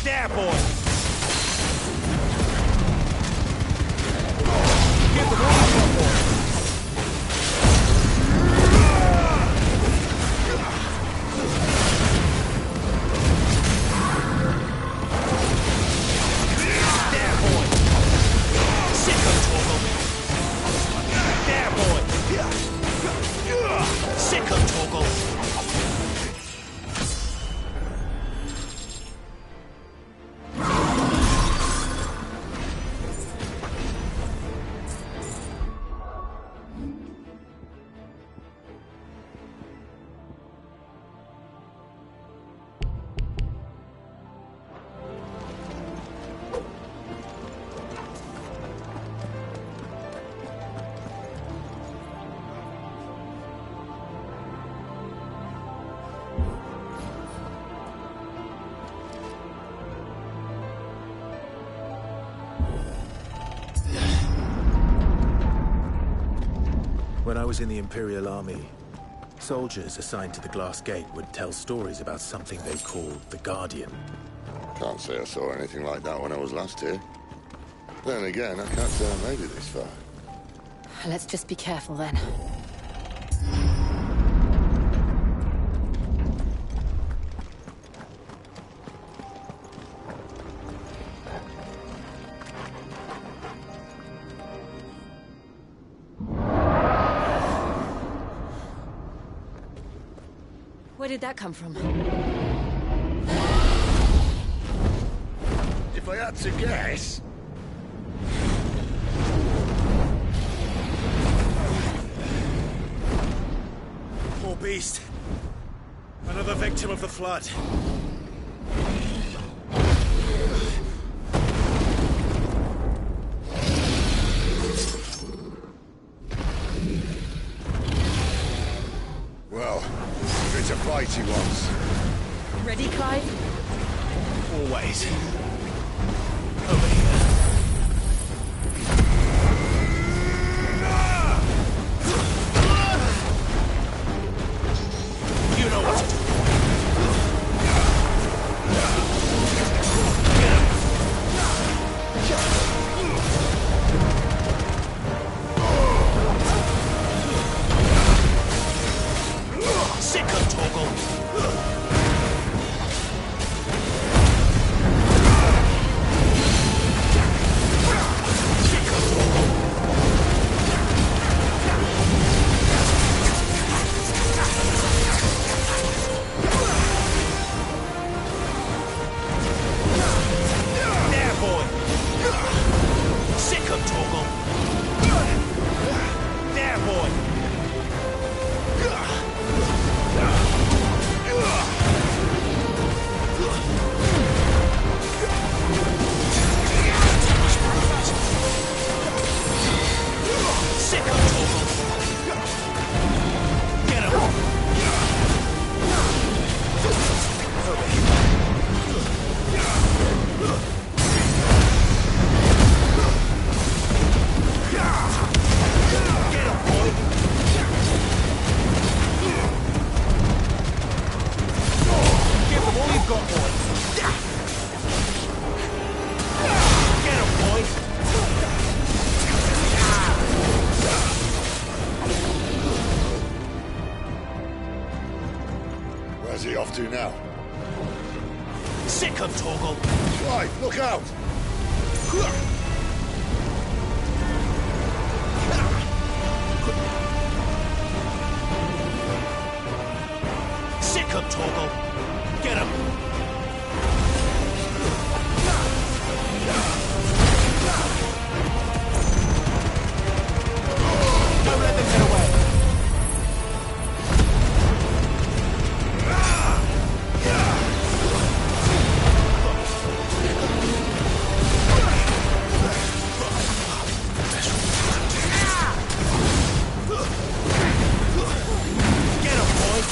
There, boy. When I was in the Imperial Army, soldiers assigned to the Glass Gate would tell stories about something they called the Guardian. Can't say I saw anything like that when I was last here. Then again, I can't say I made it this far. Let's just be careful then. Where did that come from? If I had to guess... Poor beast. Another victim of the Flood. Well, it's a fight he wants. Ready, Clive? Always. You know what to do. Sick of Torgal. There, boy. Sick of Torgal. There, boy. Sick of Torgal. Get him. Get him, boy. Give him all you've got, boy. Get him, boy. Where's he off to now? Sick of Torgal. Right, look out! Sick of Torgal. Get him. Don't let them get away. Get him, boy.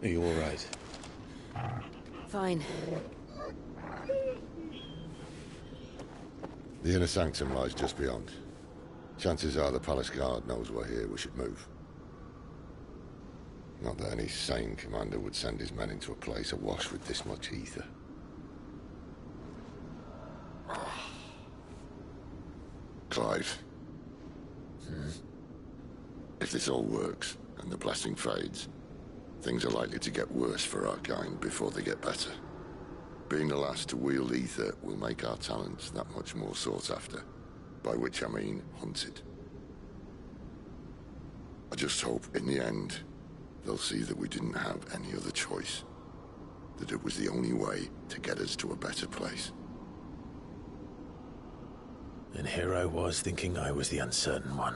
Are you all right? Fine. The inner sanctum lies just beyond. Chances are the palace guard knows we're here. We should move. Not that any sane commander would send his men into a place awash with this much ether. Clive. If this all works, and the blessing fades, things are likely to get worse for our kind before they get better. Being the last to wield ether will make our talents that much more sought after. By which I mean hunted. I just hope, in the end, they'll see that we didn't have any other choice. That it was the only way to get us to a better place. And here I was thinking I was the uncertain one.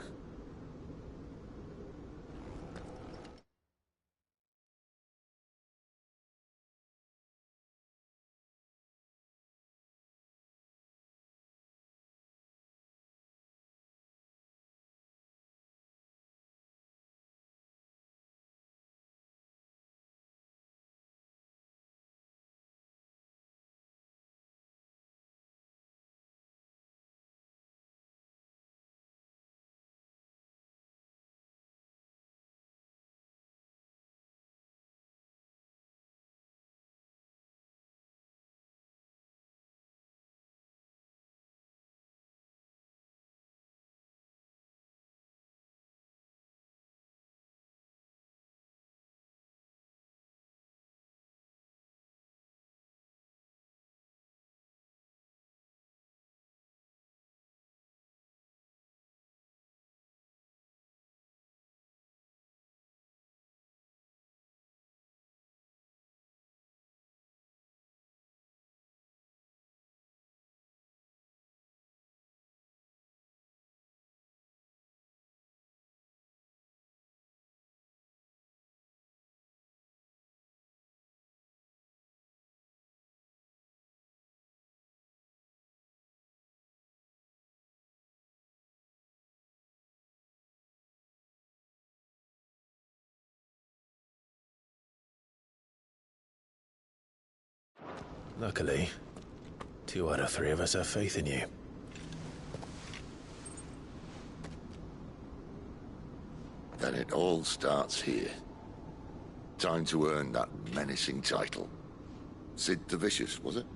Luckily, 2 out of 3 of us have faith in you. Then it all starts here. Time to earn that menacing title. Sid the Vicious, was it?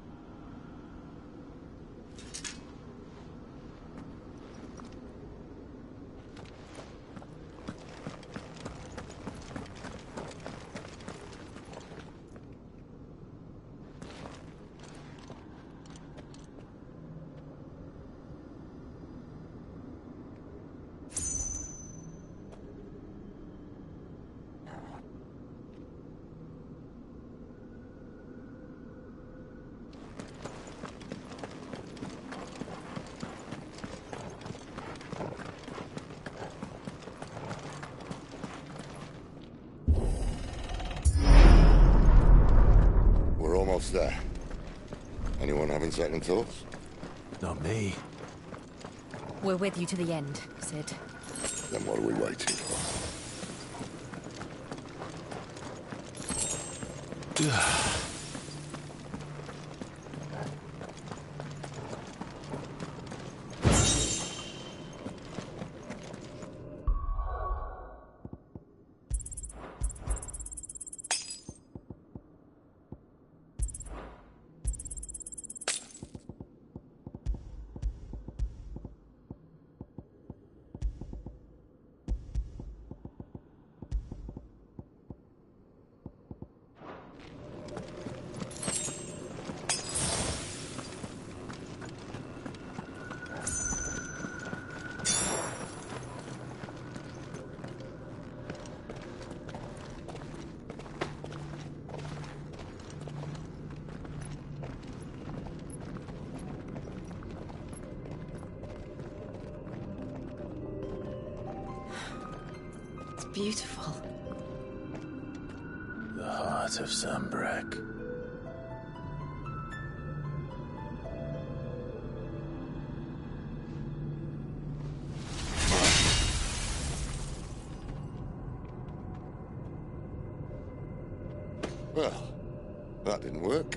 Almost there. Anyone having second thoughts? Not me. We're with you to the end, Sid. Then what are we waiting for? Beautiful. The heart of Sanbreque. work.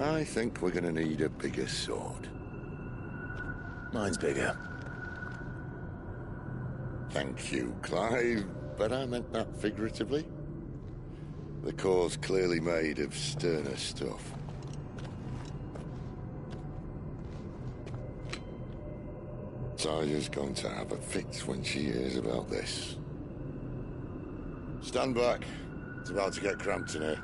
I think we're gonna need a bigger sword. Mine's bigger. Thank you, Clive, but I meant that figuratively. The core's clearly made of sterner stuff. Saya's going to have a fit when she hears about this. Stand back. It's about to get cramped in here.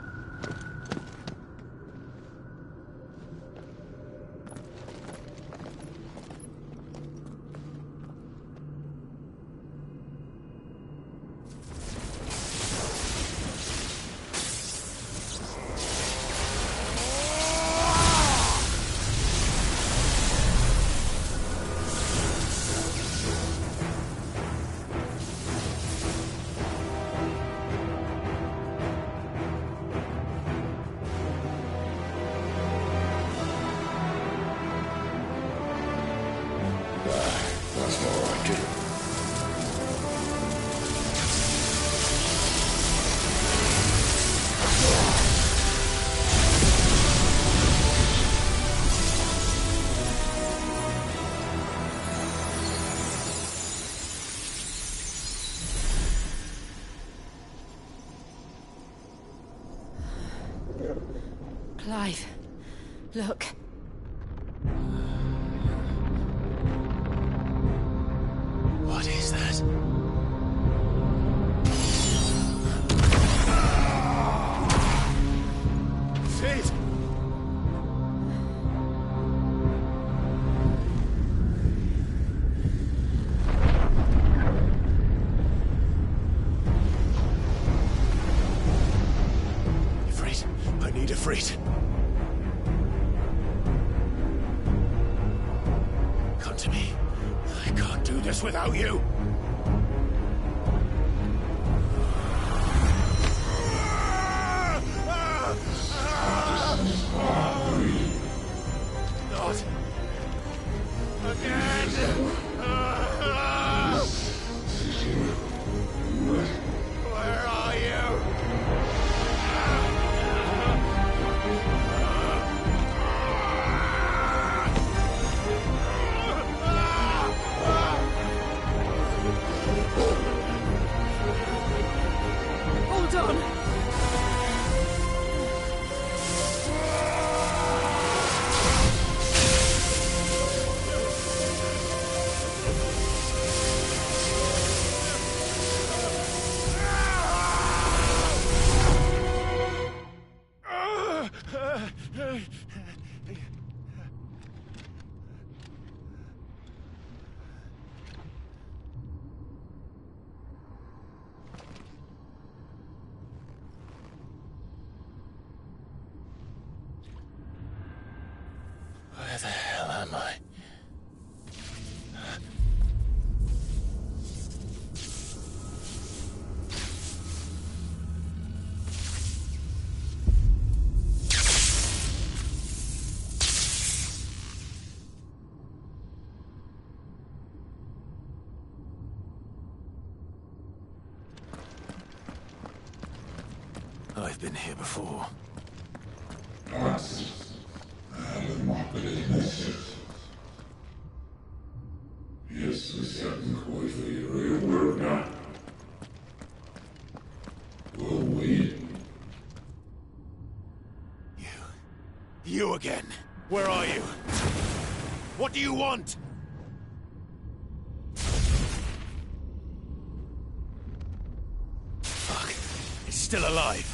Clive, look. What is that? Sid! Ifrit, I need Ifrit. Come to me. I can't do this without you. Not again. Where are you? Hold on! Where the hell am I? I've been here before. You again. Where are you? What do you want? Fuck. It's still alive.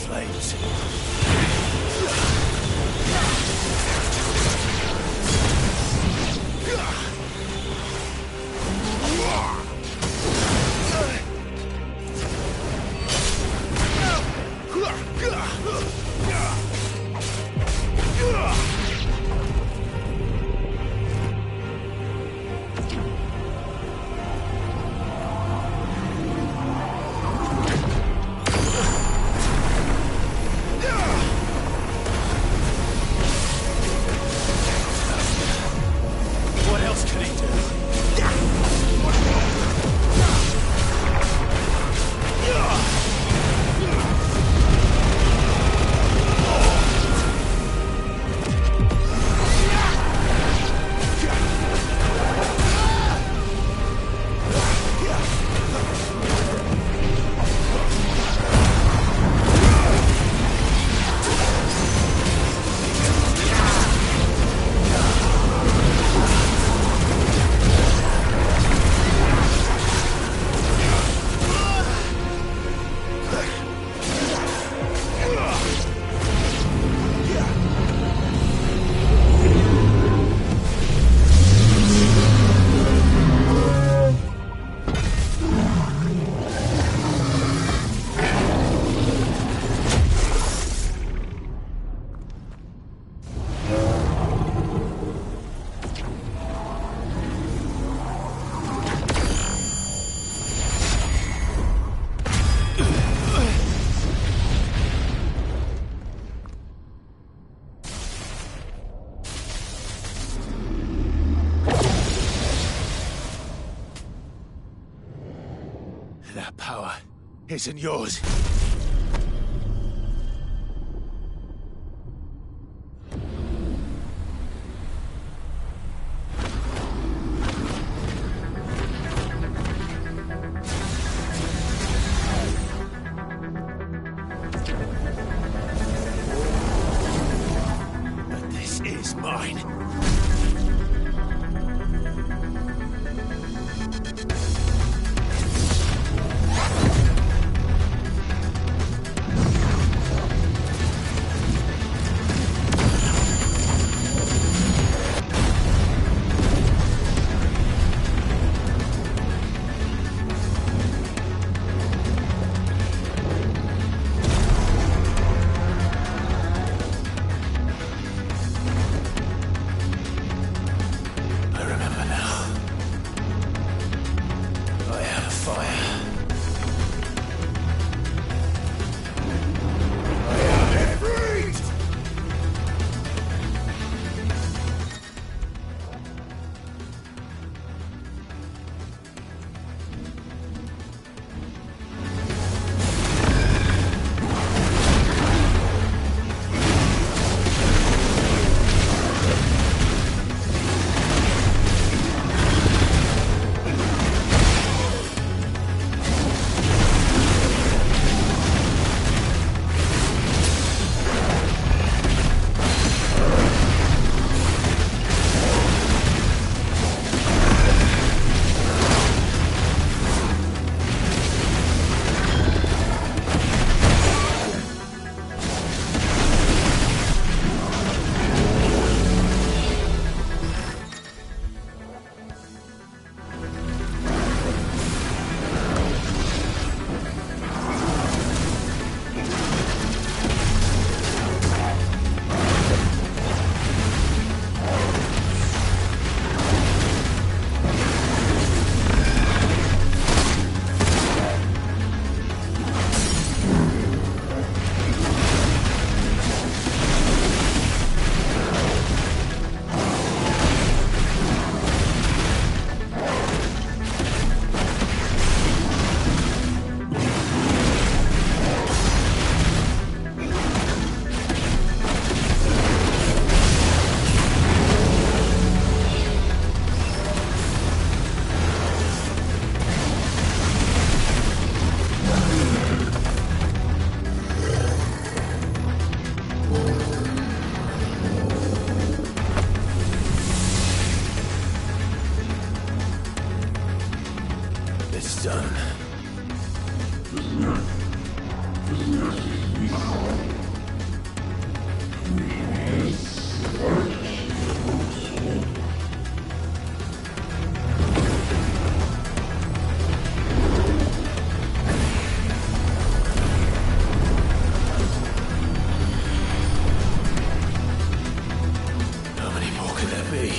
flames. What else can he do? That power isn't yours. But this is mine. How many more could there be?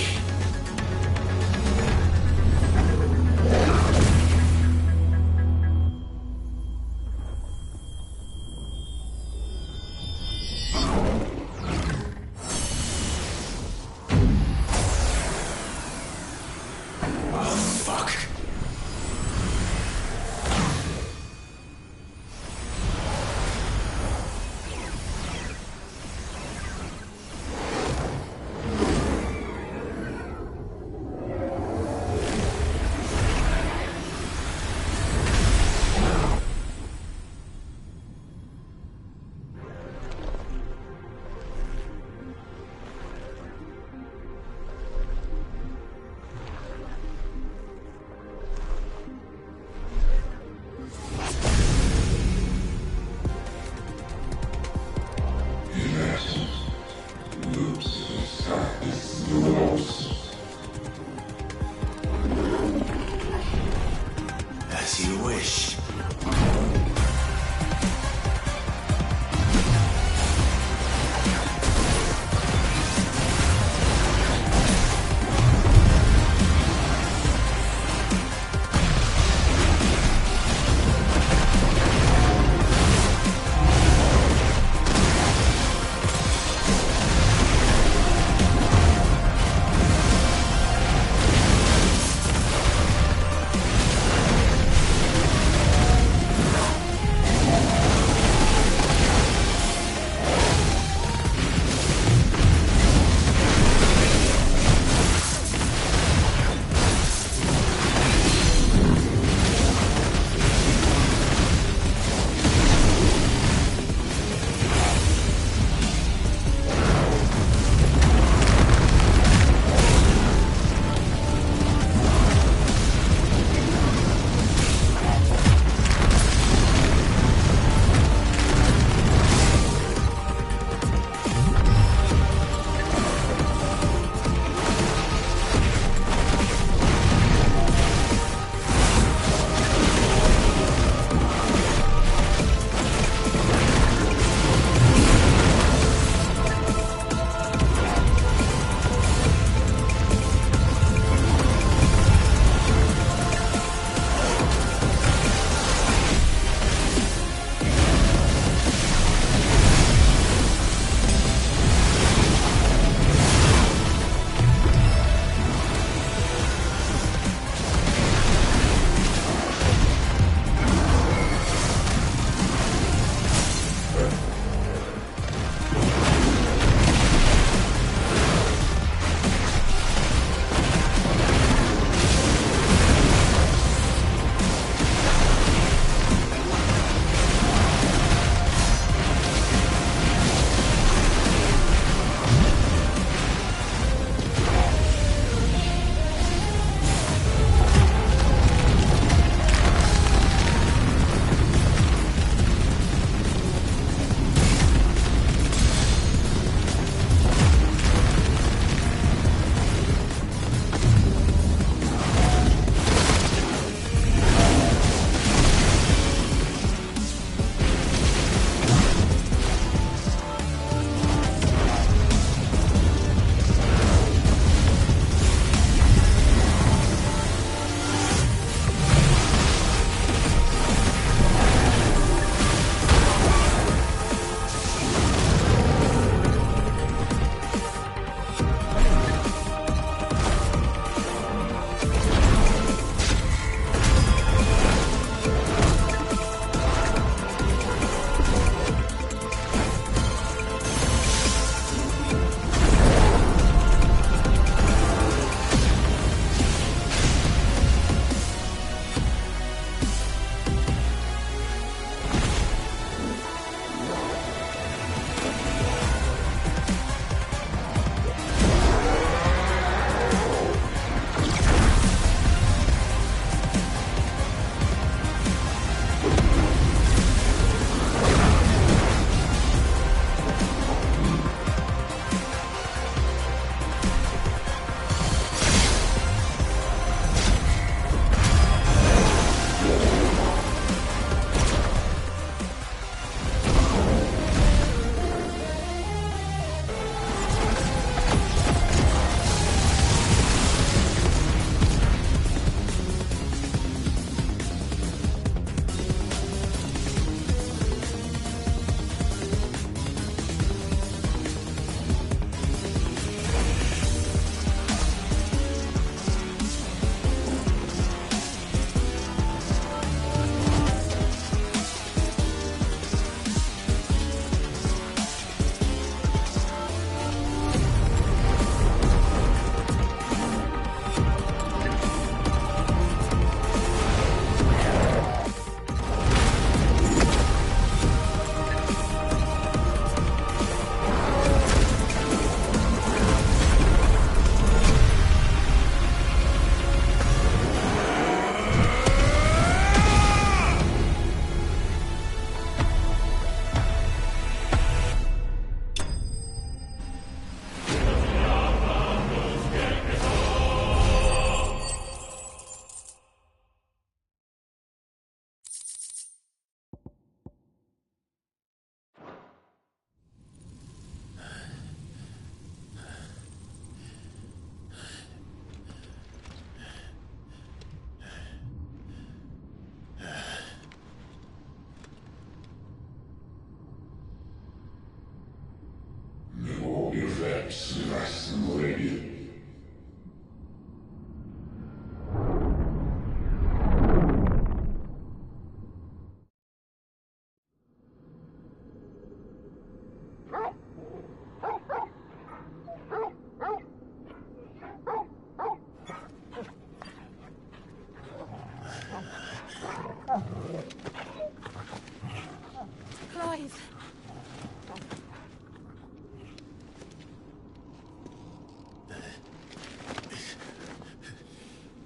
Clive.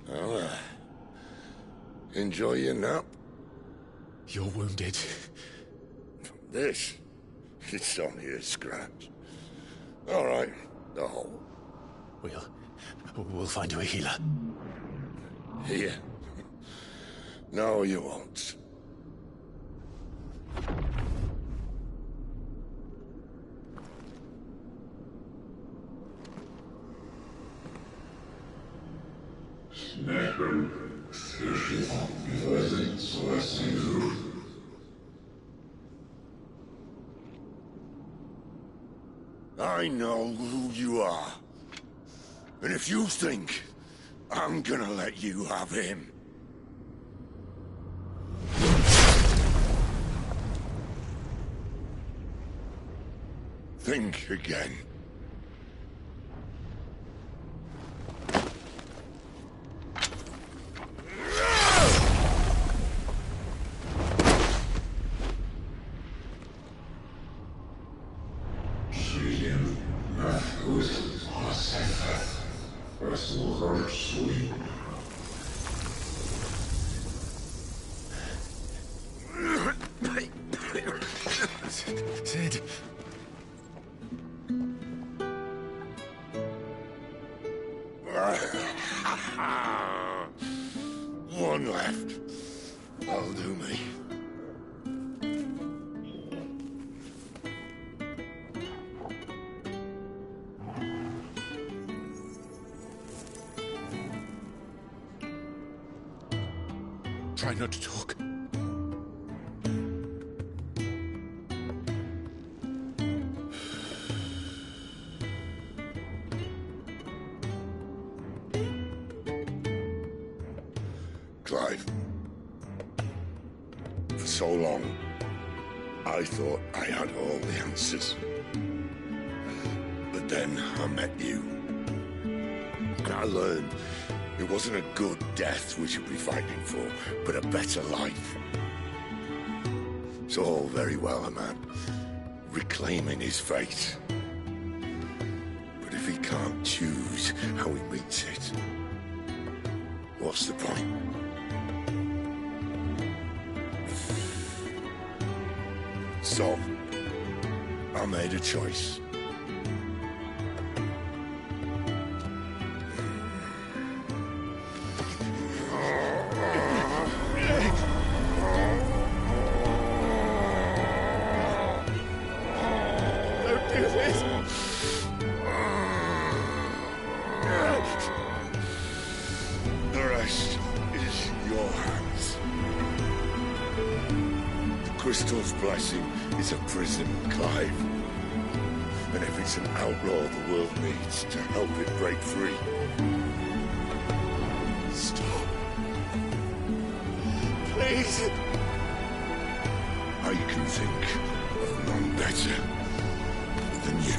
Well, enjoy your nap. You're wounded. This? It's only a scratch. All right, the hole. We'll find you a healer. Here? No, you won't. I know who you are. And if you think I'm gonna let you have him... think again. Sid. One left. That'll do me. Try not to talk. Clive. For so long, I thought I had all the answers. But then I met you. And I learned it wasn't a good death we should be fighting for, but a better life. It's all very well, a man reclaiming his fate. But if he can't choose how he meets it, what's the point? So, I made a choice. Don't do this! The rest is in your hands. The Crystal's blessing is a prison, Clive. And if it's an outlaw the world needs to help it break free. Stop. Please. I can think of none better than you.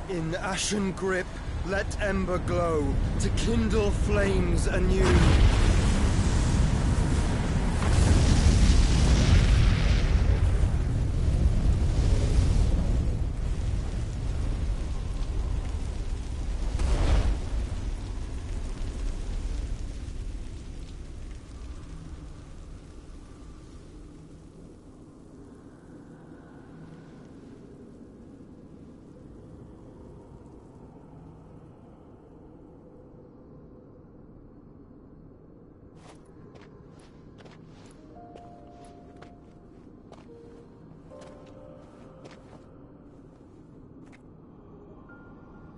In ashen grip, let ember glow, to kindle flames anew.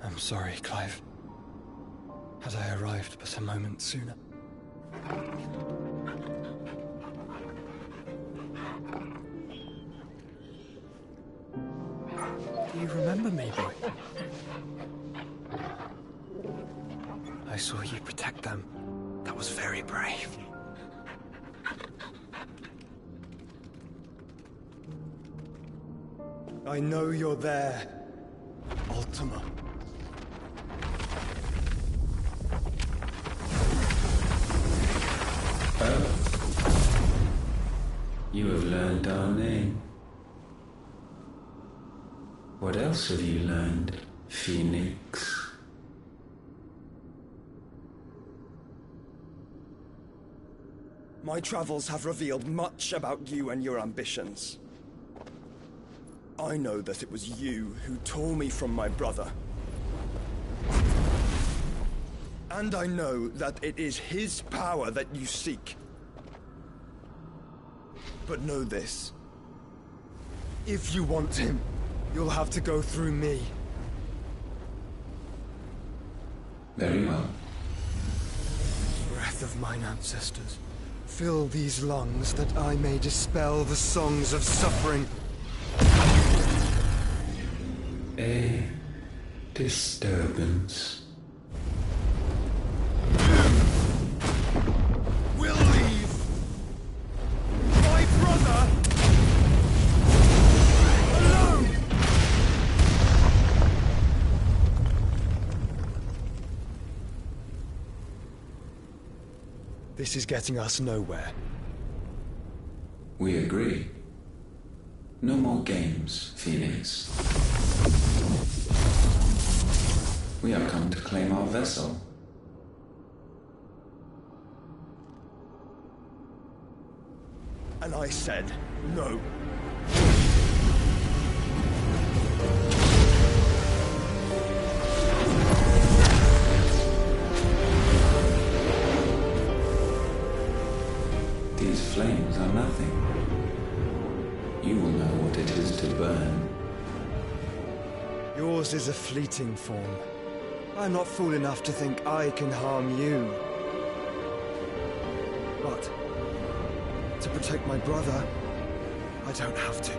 I'm sorry, Clive. Had I arrived but a moment sooner. Do you remember me, boy? I saw you protect them. That was very brave. I know you're there, Ultima. You have learned our name. What else have you learned, Phoenix? My travels have revealed much about you and your ambitions. I know that it was you who tore me from my brother. And I know that it is his power that you seek. But know this. If you want him, you'll have to go through me. Very well. Breath of mine ancestors, fill these lungs that I may dispel the songs of suffering. A disturbance. We'll leave. My brother alone. This is getting us nowhere. We agree. No more games, Phoenix. We have come to claim our vessel. And I said no. These flames are nothing. You will know what it is to burn. Yours is a fleeting form. I'm not fool enough to think I can harm you. But to protect my brother, I don't have to.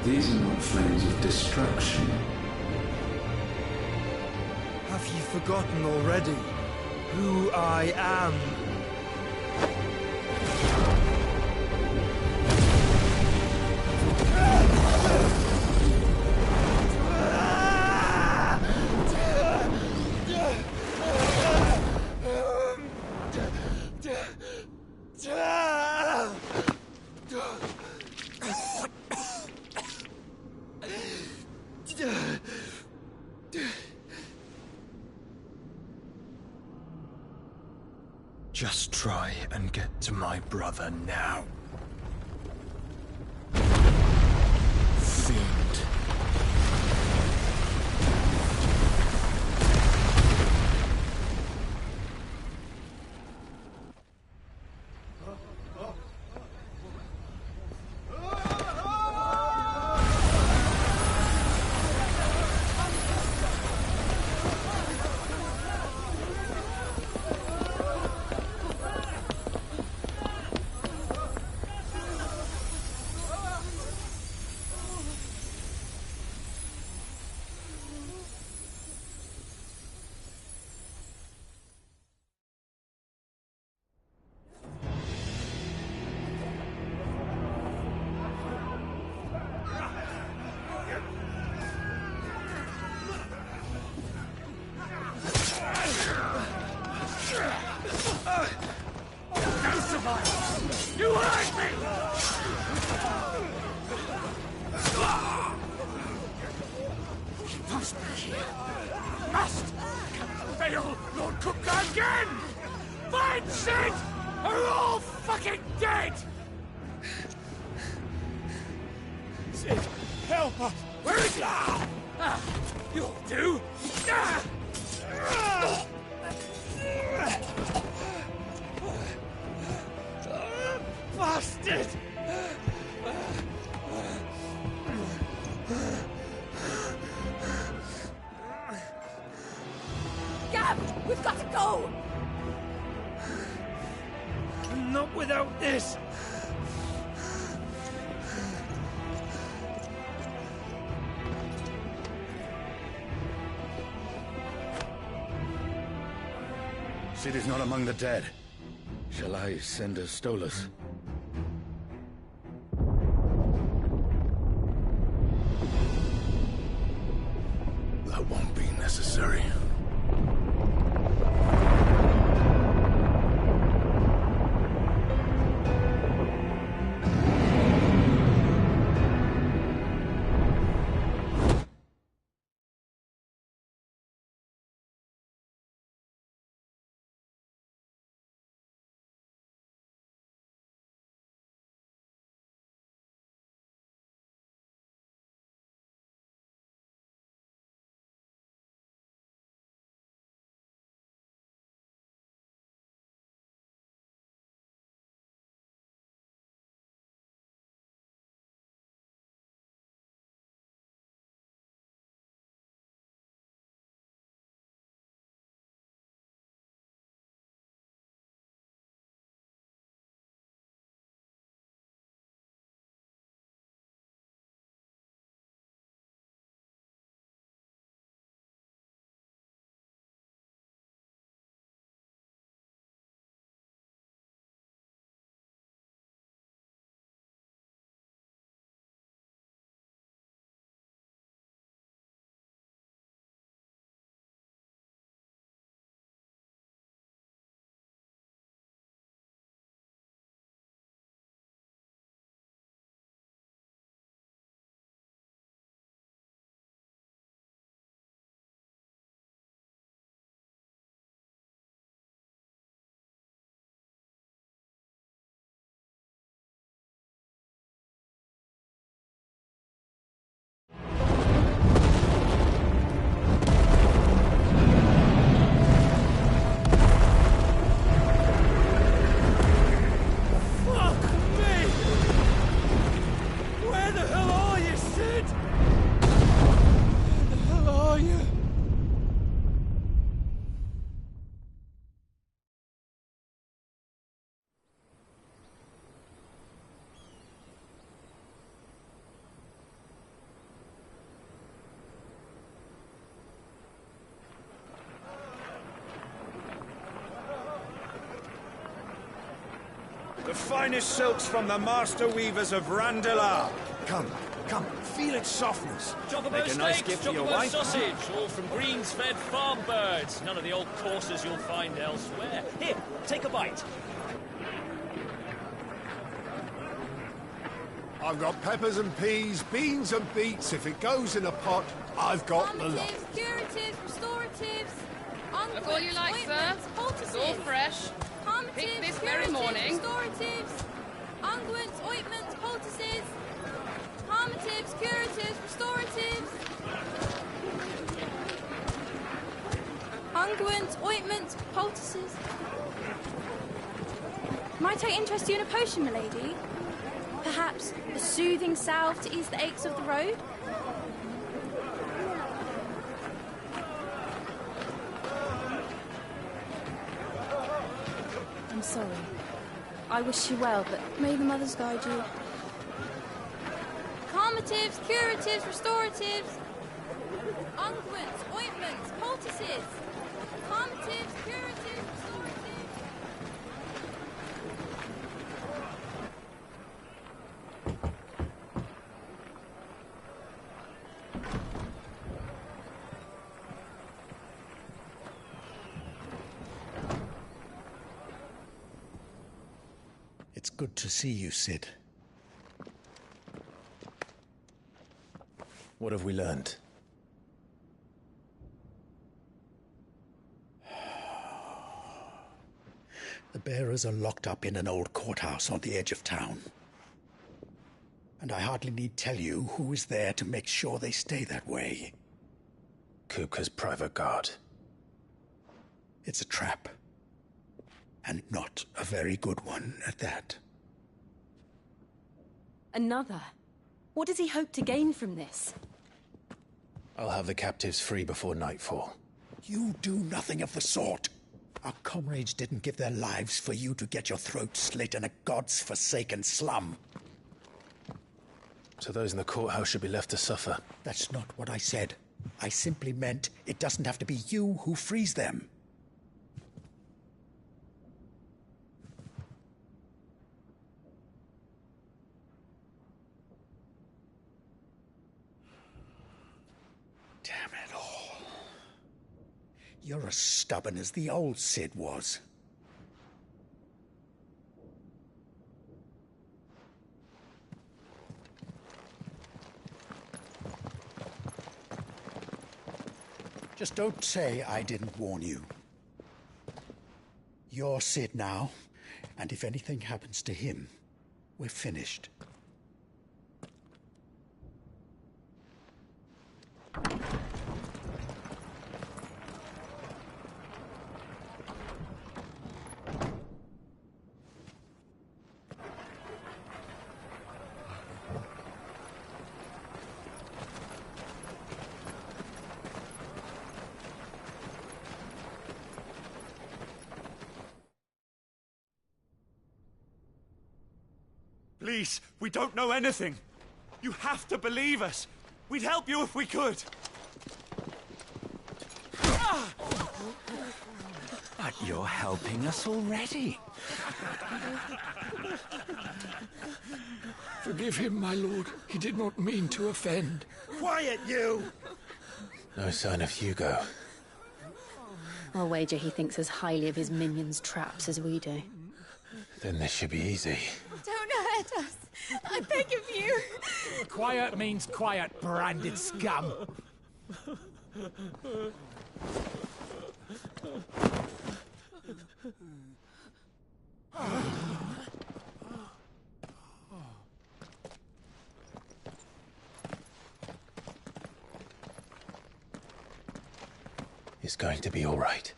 These are not flames of destruction. Have you forgotten already who I am? Just try and get to my brother now. Fiend. You hurt me! Must be here. Must! Can fail Lord Cook again! Find Sid! Are all fucking dead! Sid, help us! Where is he? You'll do! Bastard! Gab, we've got to go! Not without this! Sid is not among the dead. Shall I send a Stolas? That won't be necessary. The finest silks from the master weavers of Randalar. Come, come, feel its softness. Chocobo Make a nice steaks, gift for your chocobo wife. sausage, all from greens-fed farm birds. None of the old courses you'll find elsewhere. Here, take a bite. I've got peppers and peas, beans and beets. If it goes in a pot, I've got the lot. Curatives, restoratives, Look all you like, sir. It's all fresh. Picked this very morning. Restoratives, unguents, ointments, poultices, harmatives, curatives, restoratives, unguents, ointments, poultices. Might I interest you in a potion, milady? Perhaps a soothing salve to ease the aches of the road? I'm sorry. I wish you well, but may the mothers guide you. Calmatives, curatives, restoratives, unguents, ointments, poultices. Calmatives, curatives, restoratives. good to see you, Cid. What have we learned? The bearers are locked up in an old courthouse on the edge of town. And I hardly need tell you who is there to make sure they stay that way. Kupka's private guard. It's a trap. And not a very good one at that. Another? What does he hope to gain from this? I'll have the captives free before nightfall. You do nothing of the sort. Our comrades didn't give their lives for you to get your throat slit in a god's forsaken slum. So those in the courthouse should be left to suffer. That's not what I said. I simply meant it doesn't have to be you who frees them. Damn it all. You're as stubborn as the old Cid was. Just don't say I didn't warn you. You're Cid now, and if anything happens to him, we're finished. Please, we don't know anything. You have to believe us. We'd help you if we could. But you're helping us already. Forgive him, my lord. He did not mean to offend. Quiet, you! No sign of Hugo. I'll wager he thinks as highly of his minions' traps as we do. Then this should be easy. Don't hurt us. I beg of you. Quiet means quiet, branded scum. It's going to be all right.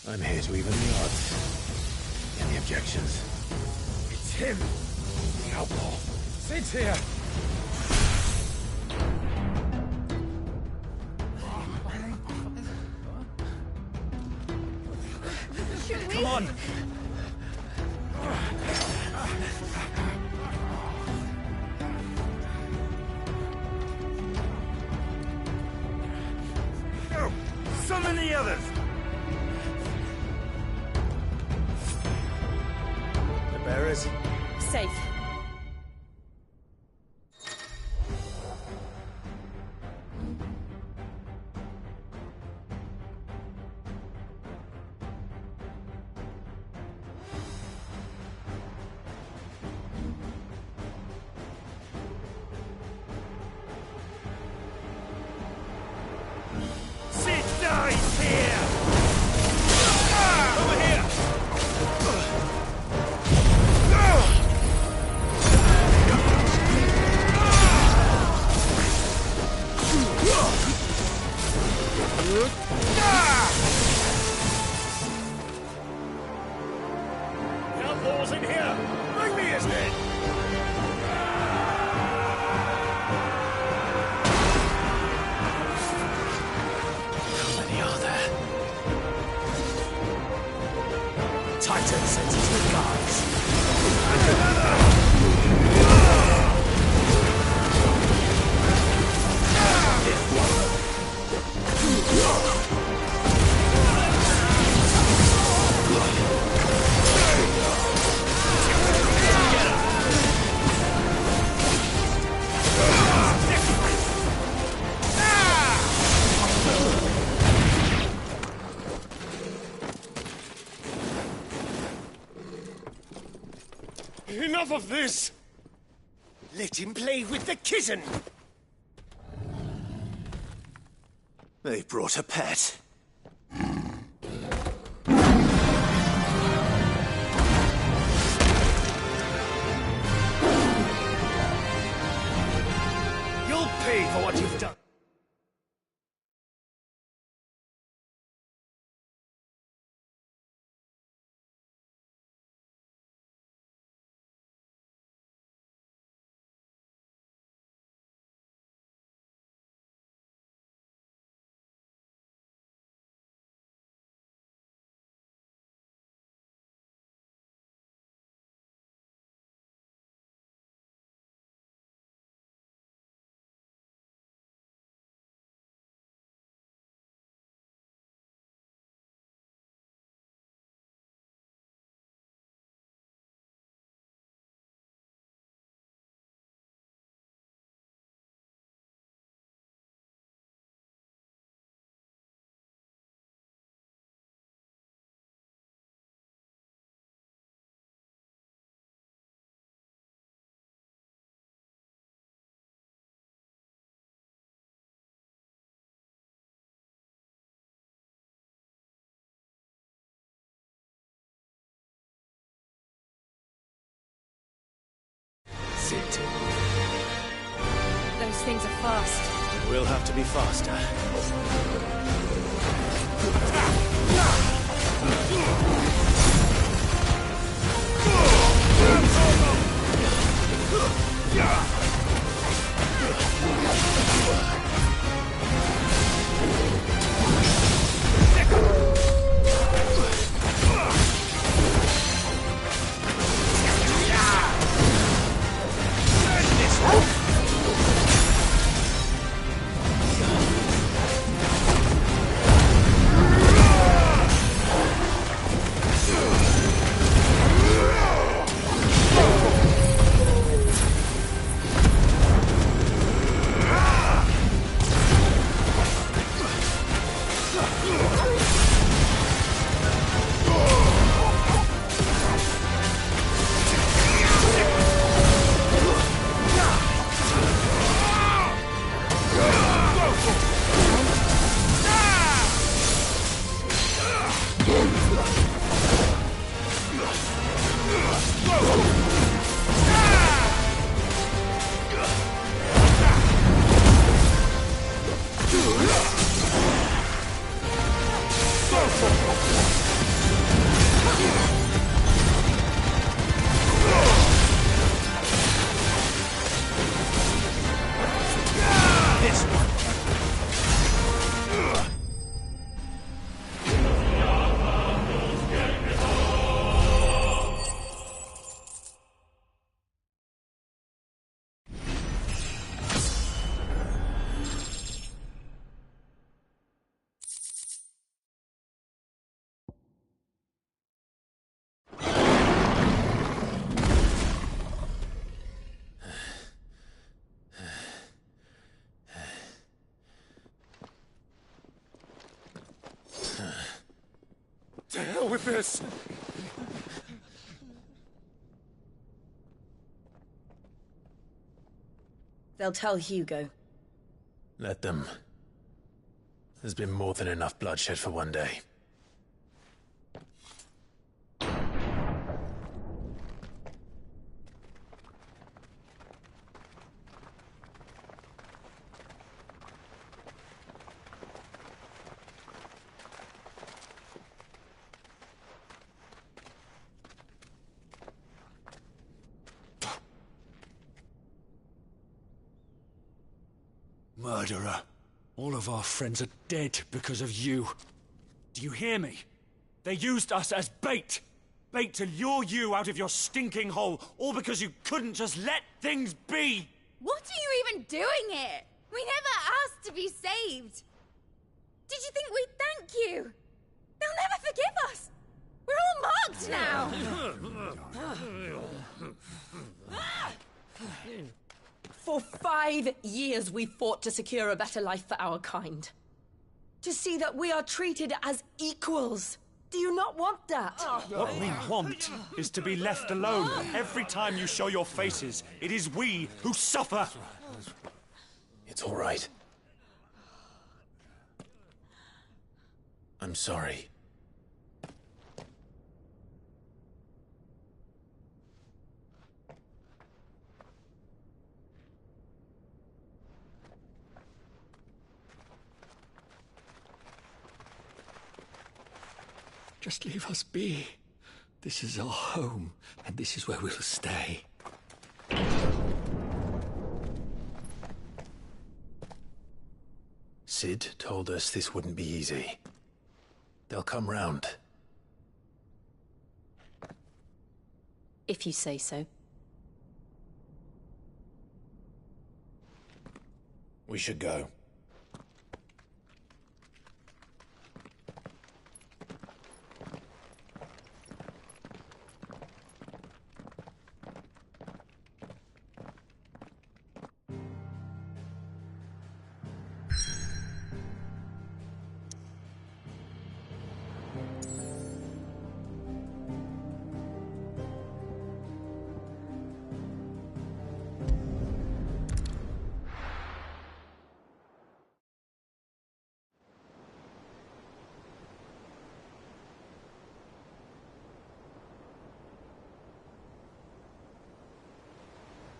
I'm here to even the odds. Any objections? It's him, the outlaw. Sid's here. Come on! Go! Summon the others! The bearers? Safe. Cid dies here! Over here! The outlaw's in here. Bring me his head! How many are there? Titan sends his regards. enough of this! Let him play with the kitten! They brought a pet. You'll pay for what you've done. Sit. Those things are fast. We'll have to be faster. To hell with this! They'll tell Hugo. Let them. There's been more than enough bloodshed for one day. Murderer. All of our friends are dead because of you. Do you hear me? They used us as bait. Bait to lure you out of your stinking hole, all because you couldn't just let things be. What are you even doing here? We never asked to be saved. Did you think we'd thank you? They'll never forgive us. We're all marked now. For 5 years we fought to secure a better life for our kind. To see that we are treated as equals. Do you not want that? What we want is to be left alone. Every time you show your faces, it is we who suffer. It's all right. I'm sorry. Just leave us be. This is our home, and this is where we'll stay. Cid told us this wouldn't be easy. They'll come round. If you say so. We should go.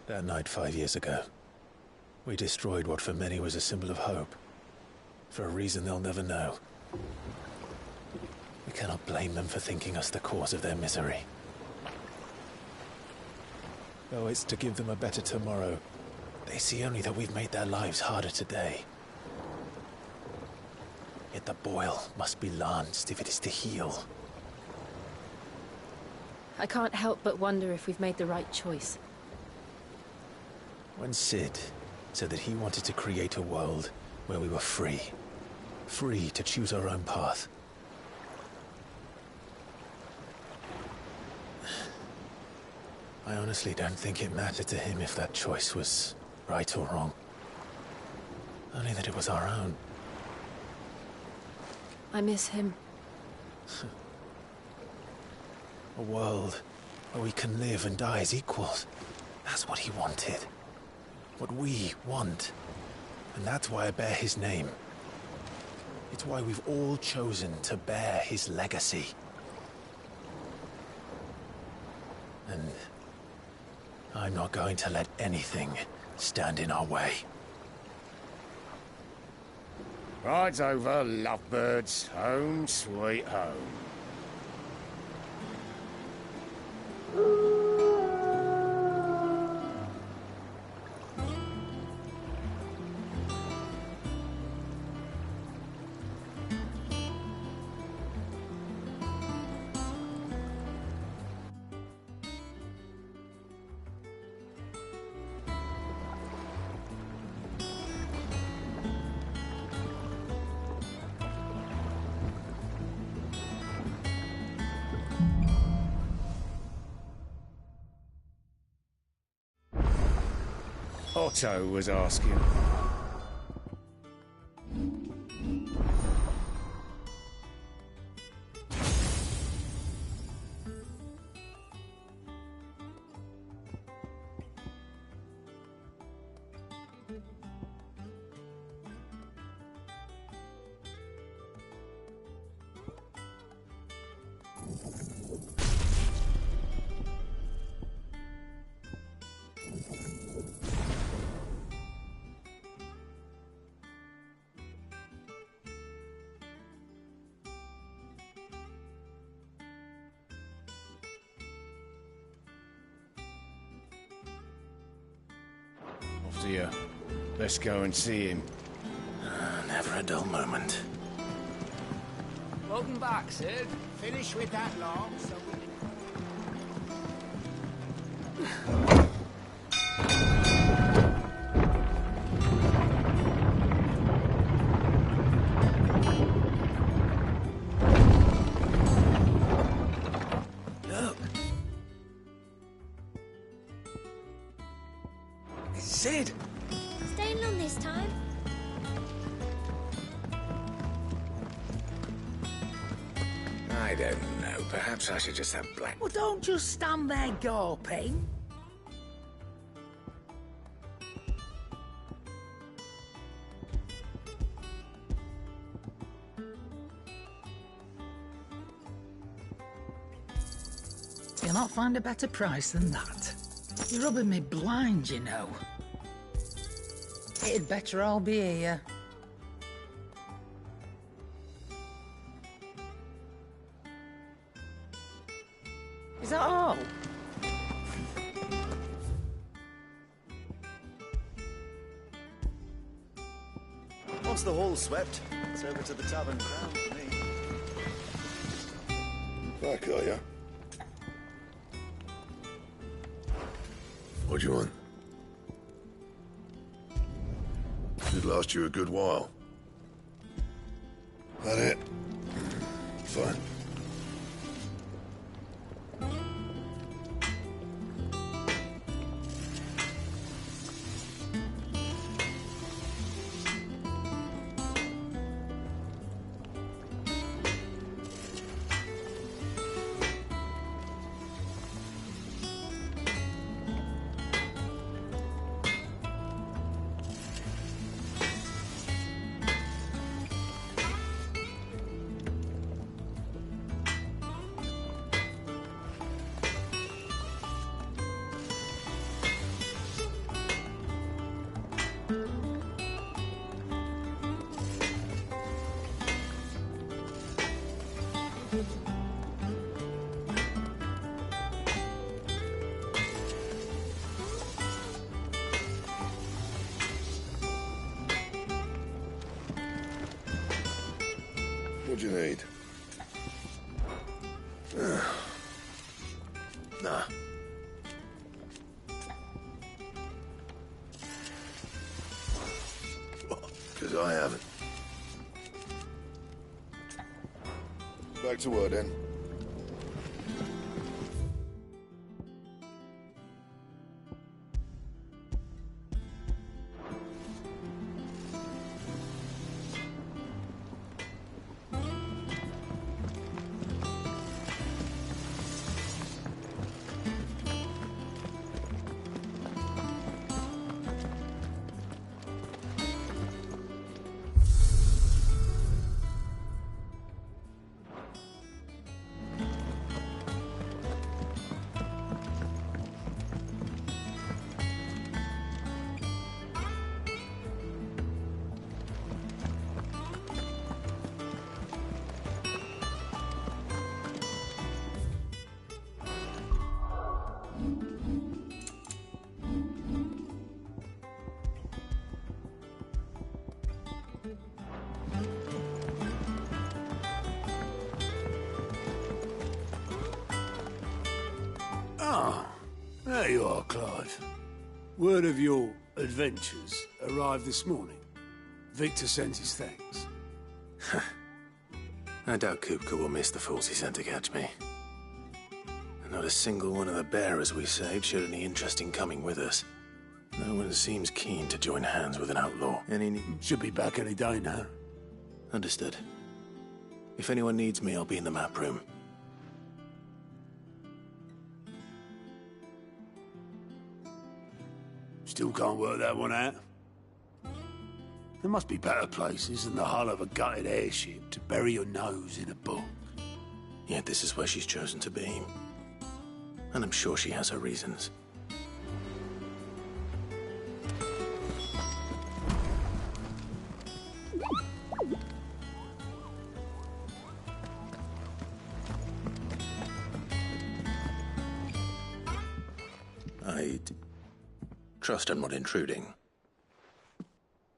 That night 5 years ago, we destroyed what for many was a symbol of hope. For a reason they'll never know. We cannot blame them for thinking us the cause of their misery. Though it's to give them a better tomorrow, they see only that we've made their lives harder today. Yet the boil must be lanced if it is to heal. I can't help but wonder if we've made the right choice. When Cid said that he wanted to create a world where we were free. Free to choose our own path. I honestly don't think it mattered to him if that choice was right or wrong. Only that it was our own. I miss him. A world where we can live and die as equals. That's what he wanted. What we want. And that's why I bear his name. It's why we've all chosen to bear his legacy. And I'm not going to let anything stand in our way. Rides over, lovebirds. Home, sweet home. Otto was asking. Off to you. Let's go and see him. Never a dull moment. Welcome back, Cid. Finish with that lot, so Look. Cid! Staying long this time? I don't know. Perhaps I should just have black... Well, don't just stand there gawping. You'll not find a better price than that. You're rubbing me blind, you know. It'd better all be here. Is that all? Once the hall's swept, it's over to the tavern ground for me. Back, are ya? What do you want? Should last you a good while. That it? Fine. What do you need? Nah. Because I haven't. Back to work then. Ah, there you are, Clive. Word of your adventures arrived this morning. Victor sent his thanks. I doubt Kupka will miss the fools he sent to catch me. And not a single one of the bearers we saved showed any interest in coming with us. No one seems keen to join hands with an outlaw. Should be back any day now. Understood. If anyone needs me, I'll be in the map room. Still can't work that one out. There must be better places than the hull of a gutted airship to bury your nose in a book. Yet this is where she's chosen to be. And I'm sure she has her reasons. I'd trust I'm not intruding.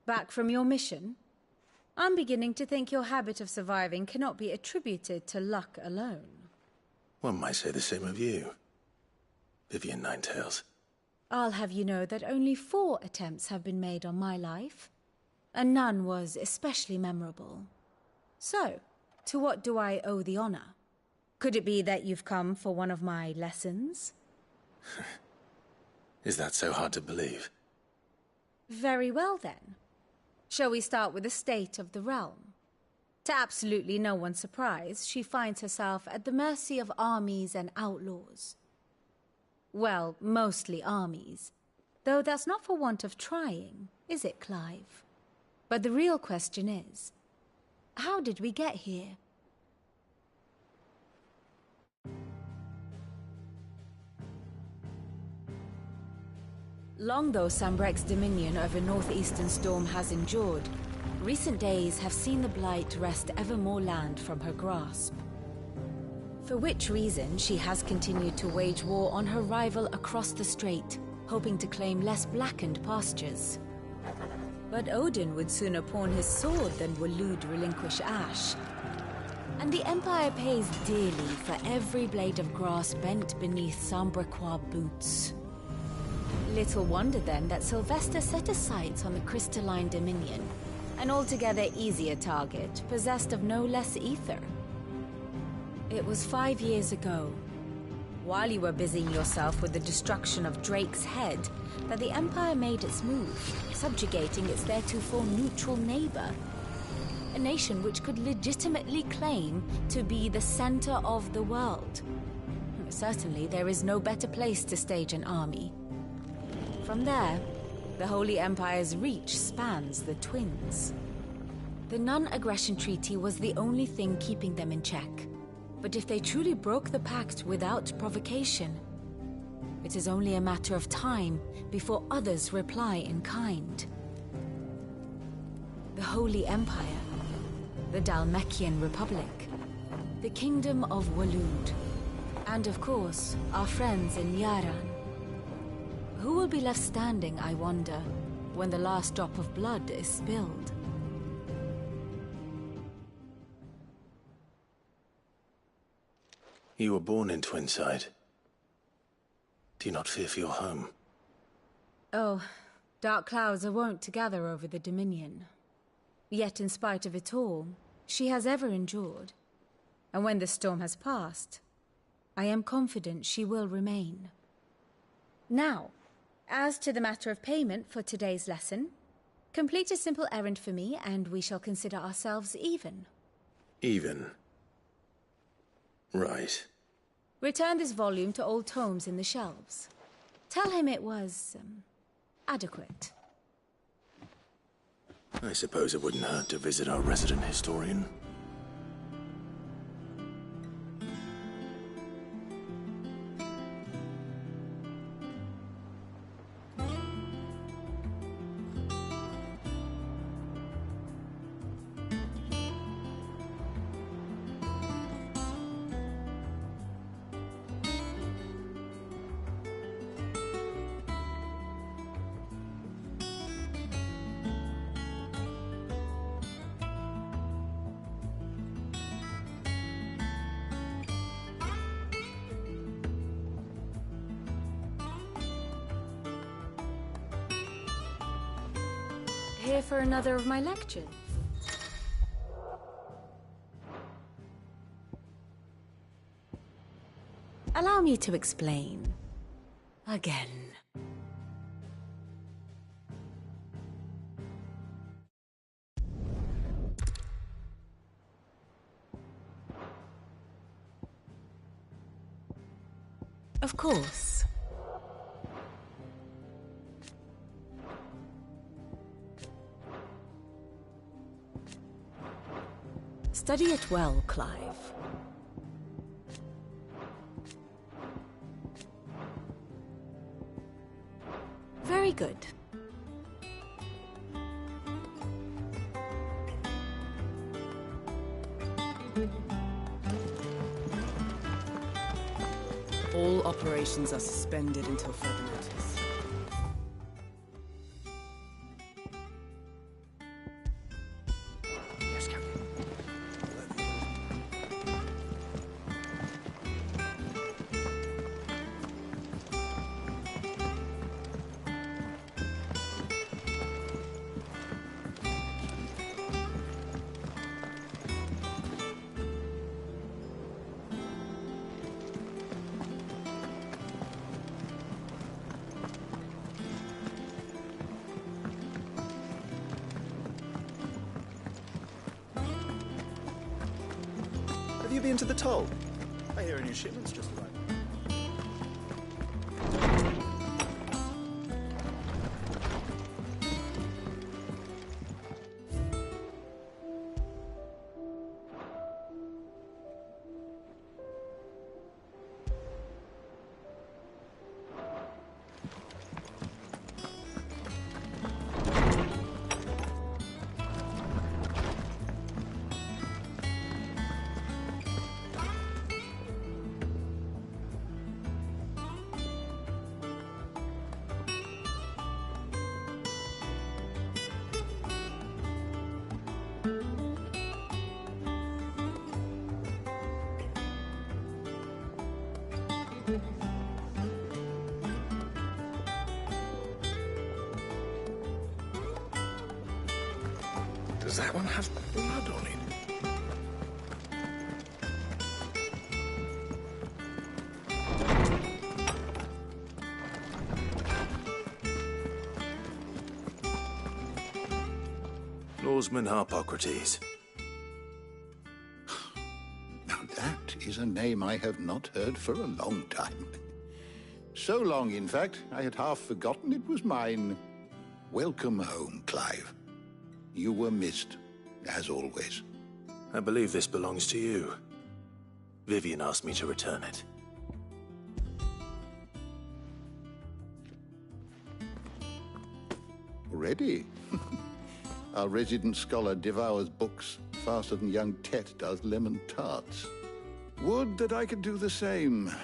Back from your mission? I'm beginning to think your habit of surviving cannot be attributed to luck alone. One might say the same of you, Vivian Ninetails. I'll have you know that only 4 attempts have been made on my life, and none was especially memorable. So, to what do I owe the honor? Could it be that you've come for one of my lessons? Is that so hard to believe? Very well, then. Shall we start with the state of the realm? To absolutely no one's surprise, she finds herself at the mercy of armies and outlaws. Well, mostly armies. Though that's not for want of trying, is it, Clive? But the real question is, how did we get here? Long though Sanbreque's dominion over northeastern Storm has endured, recent days have seen the Blight wrest ever more land from her grasp. For which reason she has continued to wage war on her rival across the strait, hoping to claim less blackened pastures. But Odin would sooner pawn his sword than Waloed relinquish Ash. And the Empire pays dearly for every blade of grass bent beneath Sanbrequois boots. Little wonder then that Sylvester set his sights on the Crystalline Dominion, an altogether easier target, possessed of no less ether. It was 5 years ago, while you were busying yourself with the destruction of Drake's head, that the Empire made its move, subjugating its theretofore neutral neighbor. A nation which could legitimately claim to be the center of the world. Certainly, there is no better place to stage an army. From there, the Holy Empire's reach spans the Twins. The non-aggression treaty was the only thing keeping them in check. But if they truly broke the pact without provocation, it is only a matter of time before others reply in kind. The Holy Empire, the Dhalmekian Republic, the Kingdom of Waloed, and of course, our friends in Yaran. Who will be left standing, I wonder, when the last drop of blood is spilled? You were born in Twinside. Do you not fear for your home? Oh, dark clouds are wont to gather over the Dominion. Yet in spite of it all, she has ever endured. And when the storm has passed, I am confident she will remain. Now, as to the matter of payment for today's lesson, complete a simple errand for me and we shall consider ourselves even. Even? Right. Return this volume to old tomes in the shelves. Tell him it was, adequate. I suppose it wouldn't hurt to visit our resident historian. Here for another of my lectures? Allow me to explain. Again. Of course. Study it well, Clive. Very good. All operations are suspended until further notice. Yes, Captain. you been to the toll? I hear a new shipment's just arrived. Does that one have blood on it? Lawsman Harpocrates. Now that is a name I have not heard for a long time. So long, in fact, I had half forgotten it was mine. Welcome home, Clive. You were missed, as always. I believe this belongs to you. Vivian asked me to return it. Already? Our resident scholar devours books faster than young Tet does lemon tarts. Would that I could do the same.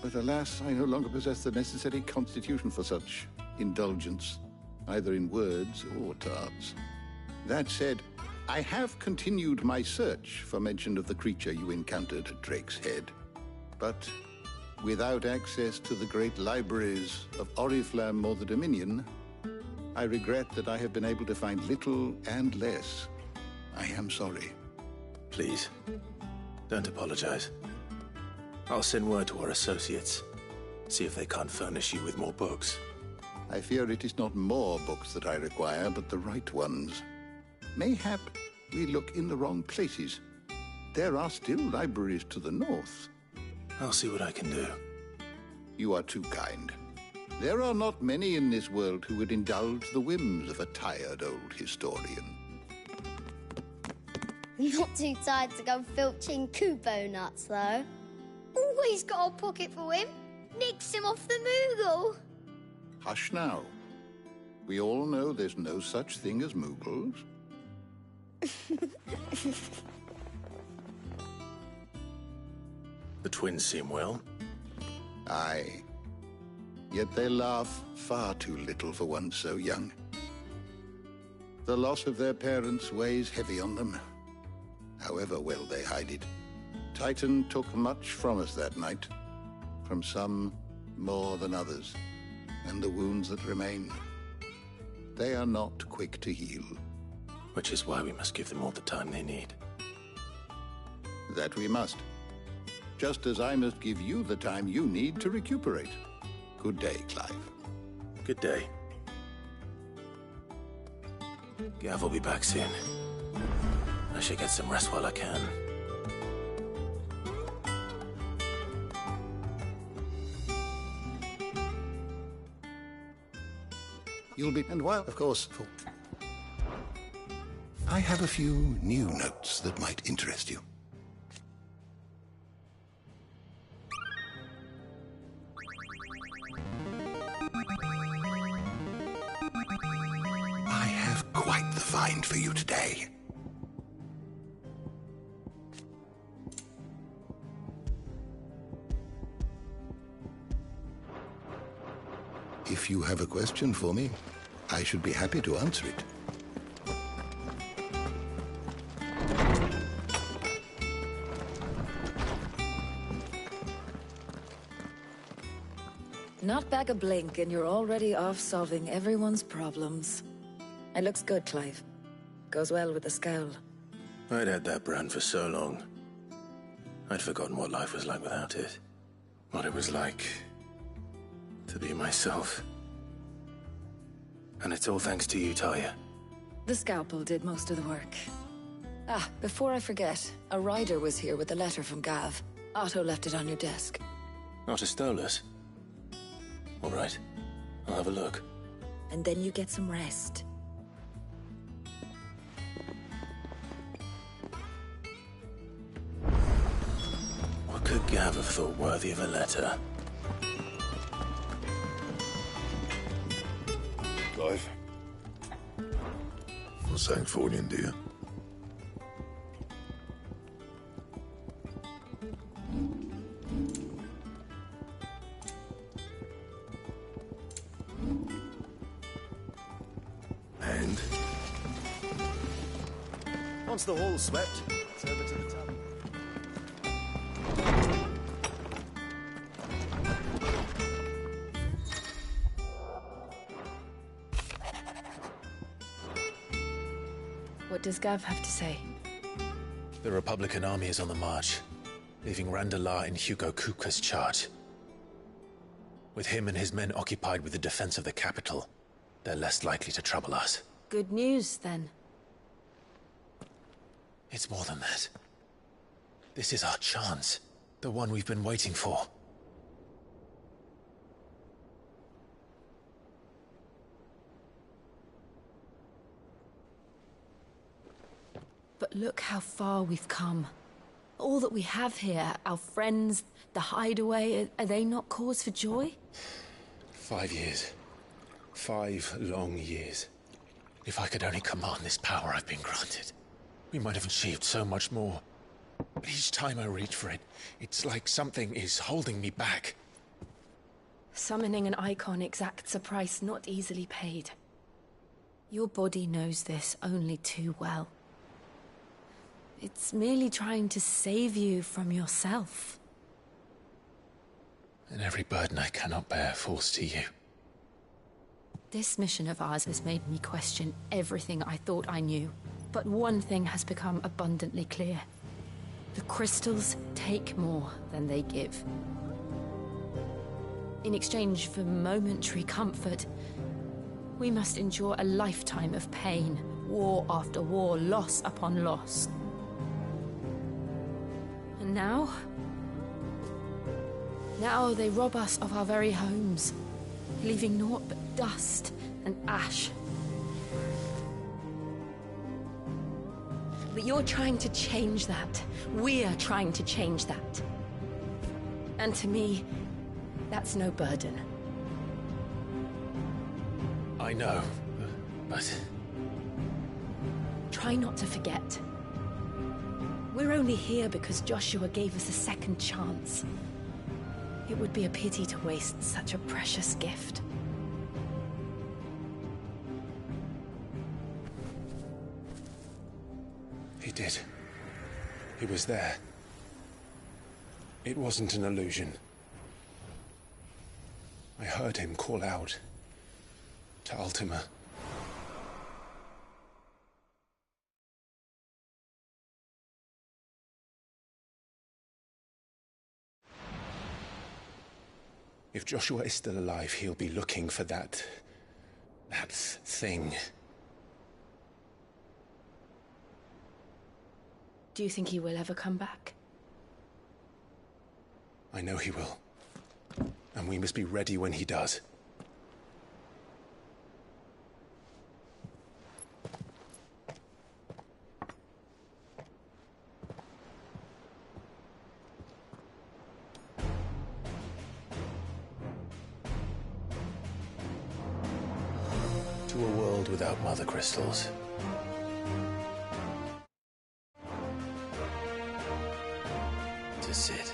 But alas, I no longer possess the necessary constitution for such indulgence, either in words or tarts. That said, I have continued my search for mention of the creature you encountered at Drake's Head. But without access to the great libraries of Oriflamme or the Dominion, I regret that I have been able to find little and less. I am sorry. Please, don't apologize. I'll send word to our associates, see if they can't furnish you with more books. I fear it is not more books that I require, but the right ones. Mayhap we look in the wrong places. There are still libraries to the north. I'll see what I can do. You are too kind. There are not many in this world who would indulge the whims of a tired old historian. Not too tired to go filching Kubo nuts, though. Always got a pocket for him. Nicks him off the Moogle. Hush now. We all know there's no such thing as Moogles. The twins seem well. Aye. Yet they laugh far too little for one so young. The loss of their parents weighs heavy on them, however well they hide it. Titan took much from us that night, from some more than others, and the wounds that remain, they are not quick to heal. Which is why we must give them all the time they need. That we must. Just as I must give you the time you need to recuperate. Good day, Clive. Good day. Gav will be back soon. I should get some rest while I can. You'll be... And while, of course... I have a few new notes that might interest you. I have quite the find for you today. If you have a question for me, I should be happy to answer it. Not back a blink and you're already off solving everyone's problems. It looks good, Clive. Goes well with the scowl. I'd had that brand for so long. I'd forgotten what life was like without it. What it was like to be myself. And it's all thanks to you, Talia. The scalpel did most of the work. Ah, before I forget, a rider was here with a letter from Gav. Otto left it on your desk. Not a Stolas. All right. I'll have a look. And then you get some rest. What could Gav have thought worthy of a letter? Clive. For Sanktfordian, dear. And? Once the hall's swept, it's over to the tavern. What does Gav have to say? The Republican army is on the march, leaving Randalar in Hugo Kupka's charge. With him and his men occupied with the defense of the capital, they're less likely to trouble us. Good news, then. It's more than that. This is our chance. The one we've been waiting for. But look how far we've come. All that we have here, our friends, the hideaway, are they not cause for joy? 5 years. 5 long years. If I could only command this power I've been granted, we might have achieved so much more. But each time I reach for it, it's like something is holding me back. Summoning an icon exacts a price not easily paid. Your body knows this only too well. It's merely trying to save you from yourself. And every burden I cannot bear falls to you. This mission of ours has made me question everything I thought I knew. But one thing has become abundantly clear. The crystals take more than they give. In exchange for momentary comfort, we must endure a lifetime of pain, war after war, loss upon loss. And now they rob us of our very homes, leaving naught but dust and ash. But you're trying to change that. We're trying to change that. And to me, that's no burden. I know, but... Try not to forget. We're only here because Joshua gave us a second chance. It would be a pity to waste such a precious gift. He did. He was there. It wasn't an illusion. I heard him call out to Ultima. If Joshua is still alive, he'll be looking for that thing. Do you think he will ever come back? I know he will. And we must be ready when he does. To a world without mother crystals. To Sid.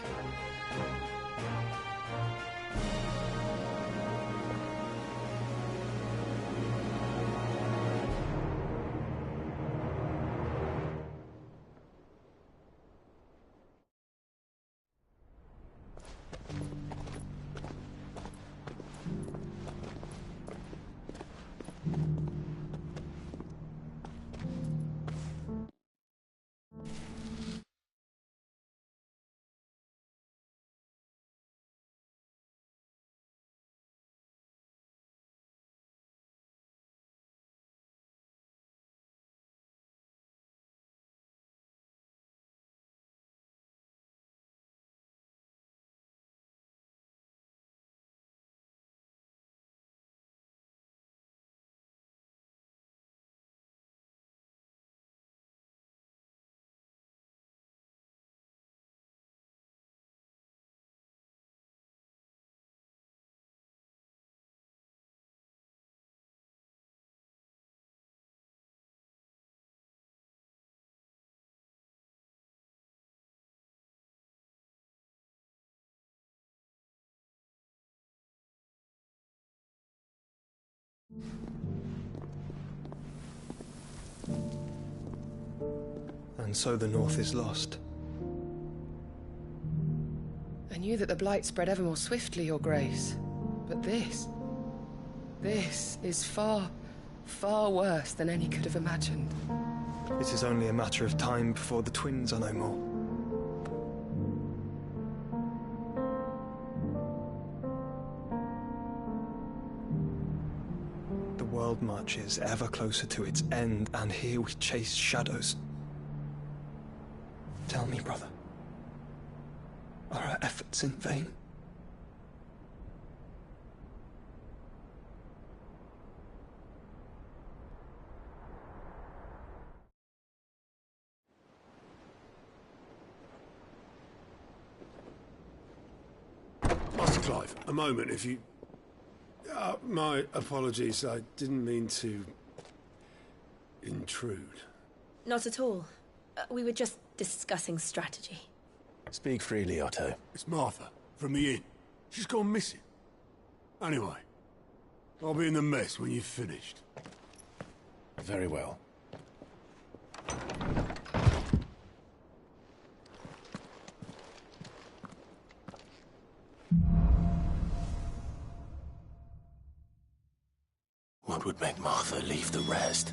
And so the North is lost. I knew that the Blight spread ever more swiftly, Your Grace. But this is far, far worse than any could have imagined. It is only a matter of time before the twins are no more. The world marches ever closer to its end, and here we chase shadows. Tell me, brother, are our efforts in vain? Master Clive, a moment, if you... my apologies, I didn't mean to... intrude. Not at all. We were just discussing strategy. Speak freely, Otto. It's Martha, from the inn. She's gone missing. Anyway, I'll be in the mess when you've finished. Very well. What would make Martha leave the rest?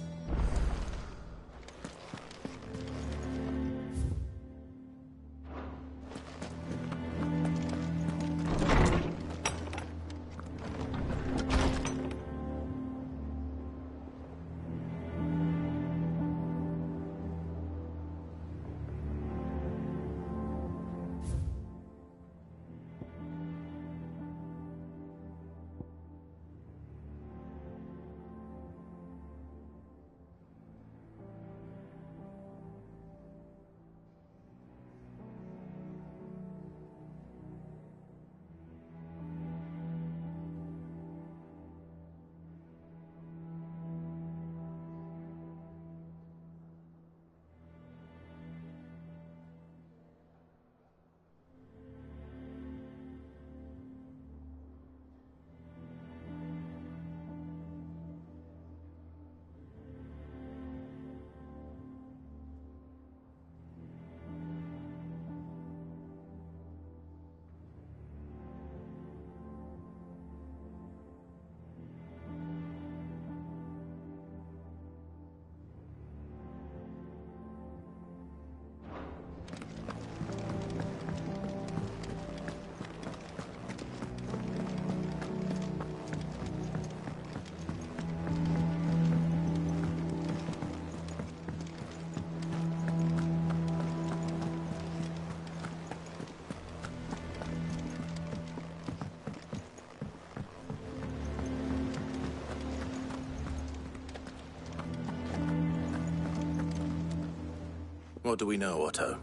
What do we know, Otto?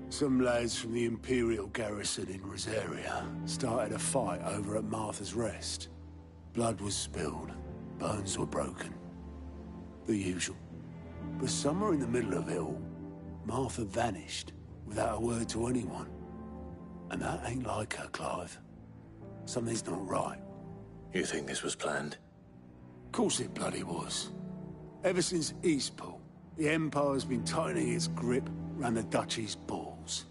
Some lads from the Imperial garrison in Rosaria started a fight over at Martha's Rest. Blood was spilled, bones were broken. The usual. But somewhere in the middle of it all, Martha vanished without a word to anyone. And that ain't like her, Clive. Something's not right. You think this was planned? Of course it bloody was. Ever since Eastpool, the Empire's been tightening its grip around the Duchy's balls.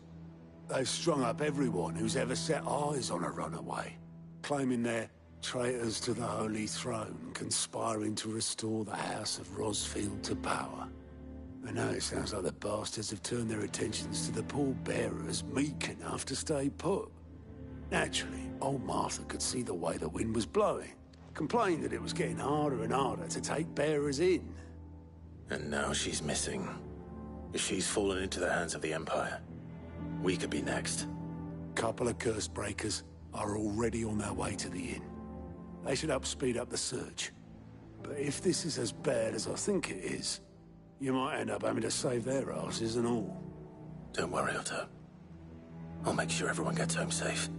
They've strung up everyone who's ever set eyes on a runaway, claiming they're traitors to the Holy Throne, conspiring to restore the House of Rosfield to power. And now it sounds like the bastards have turned their attentions to the pallbearers meek enough to stay put. Naturally, old Martha could see the way the wind was blowing, complained that it was getting harder and harder to take bearers in. And now she's missing. If she's fallen into the hands of the Empire, we could be next. Couple of curse breakers are already on their way to the inn. They should help speed up the search. But if this is as bad as I think it is, you might end up having to save their asses and all. Don't worry, Otto. I'll make sure everyone gets home safe.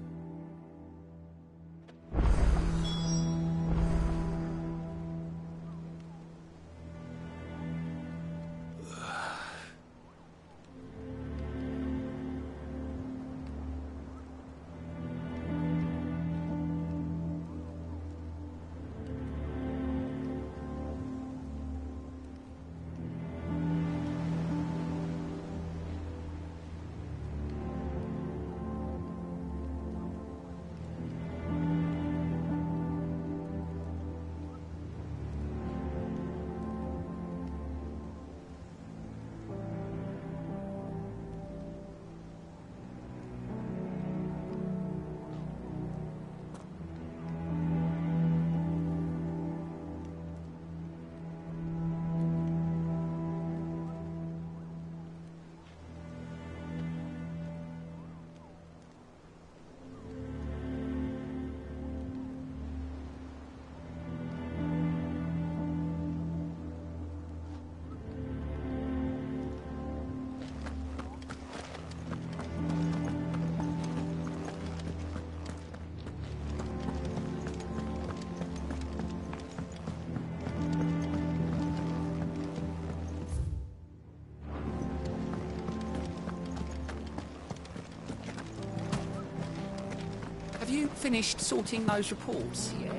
Have you finished sorting those reports yet?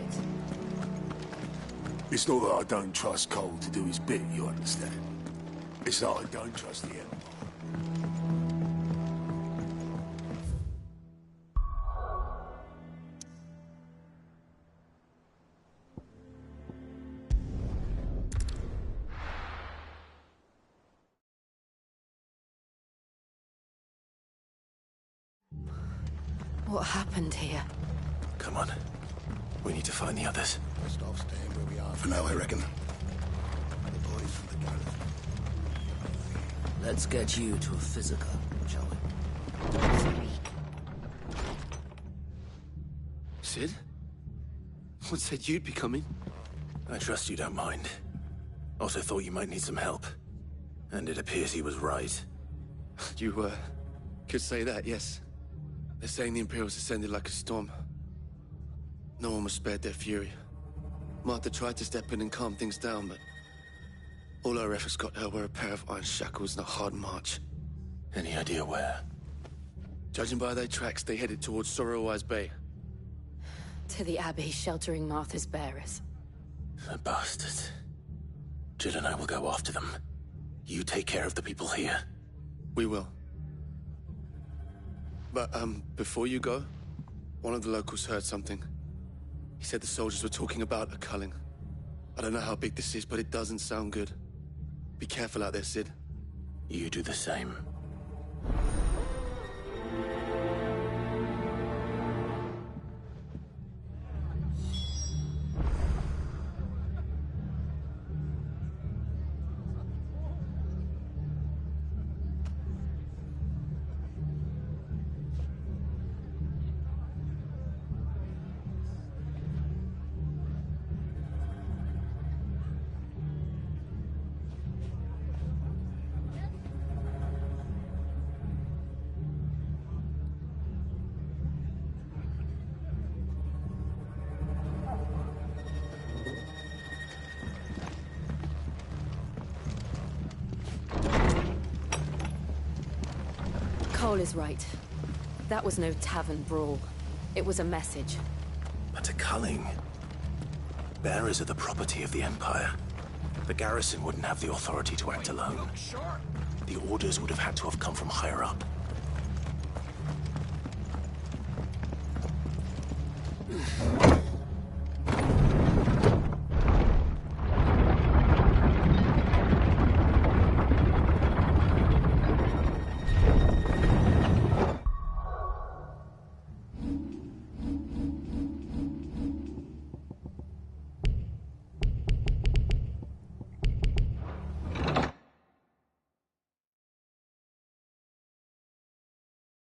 It's not that I don't trust Cole to do his bit, you understand? It's that I don't trust the Empire. What happened here? Come on. We need to find the others. Best off staying where we are for now, I reckon. The boys from the garrison. Let's get you to a physical, shall we? Sid? What said you'd be coming? I trust you don't mind. Also thought you might need some help. And it appears he was right. You, could say that, yes. They're saying the Imperials ascended like a storm. No one was spared their fury. Martha tried to step in and calm things down, but all our efforts got her were a pair of iron shackles and a hard march. Any idea where? Judging by their tracks, they headed towards Sorrowwise Bay. To the Abbey sheltering Martha's bearers. The bastards. Jill and I will go after them. You take care of the people here. We will. But, before you go, one of the locals heard something. He said the soldiers were talking about a culling. I don't know how big this is, but it doesn't sound good. Be careful out there, Sid. You do the same. Cole is right. That was no tavern brawl. It was a message. But a culling? Bearers are the property of the Empire. The garrison wouldn't have the authority to act alone. The orders would have had to have come from higher up.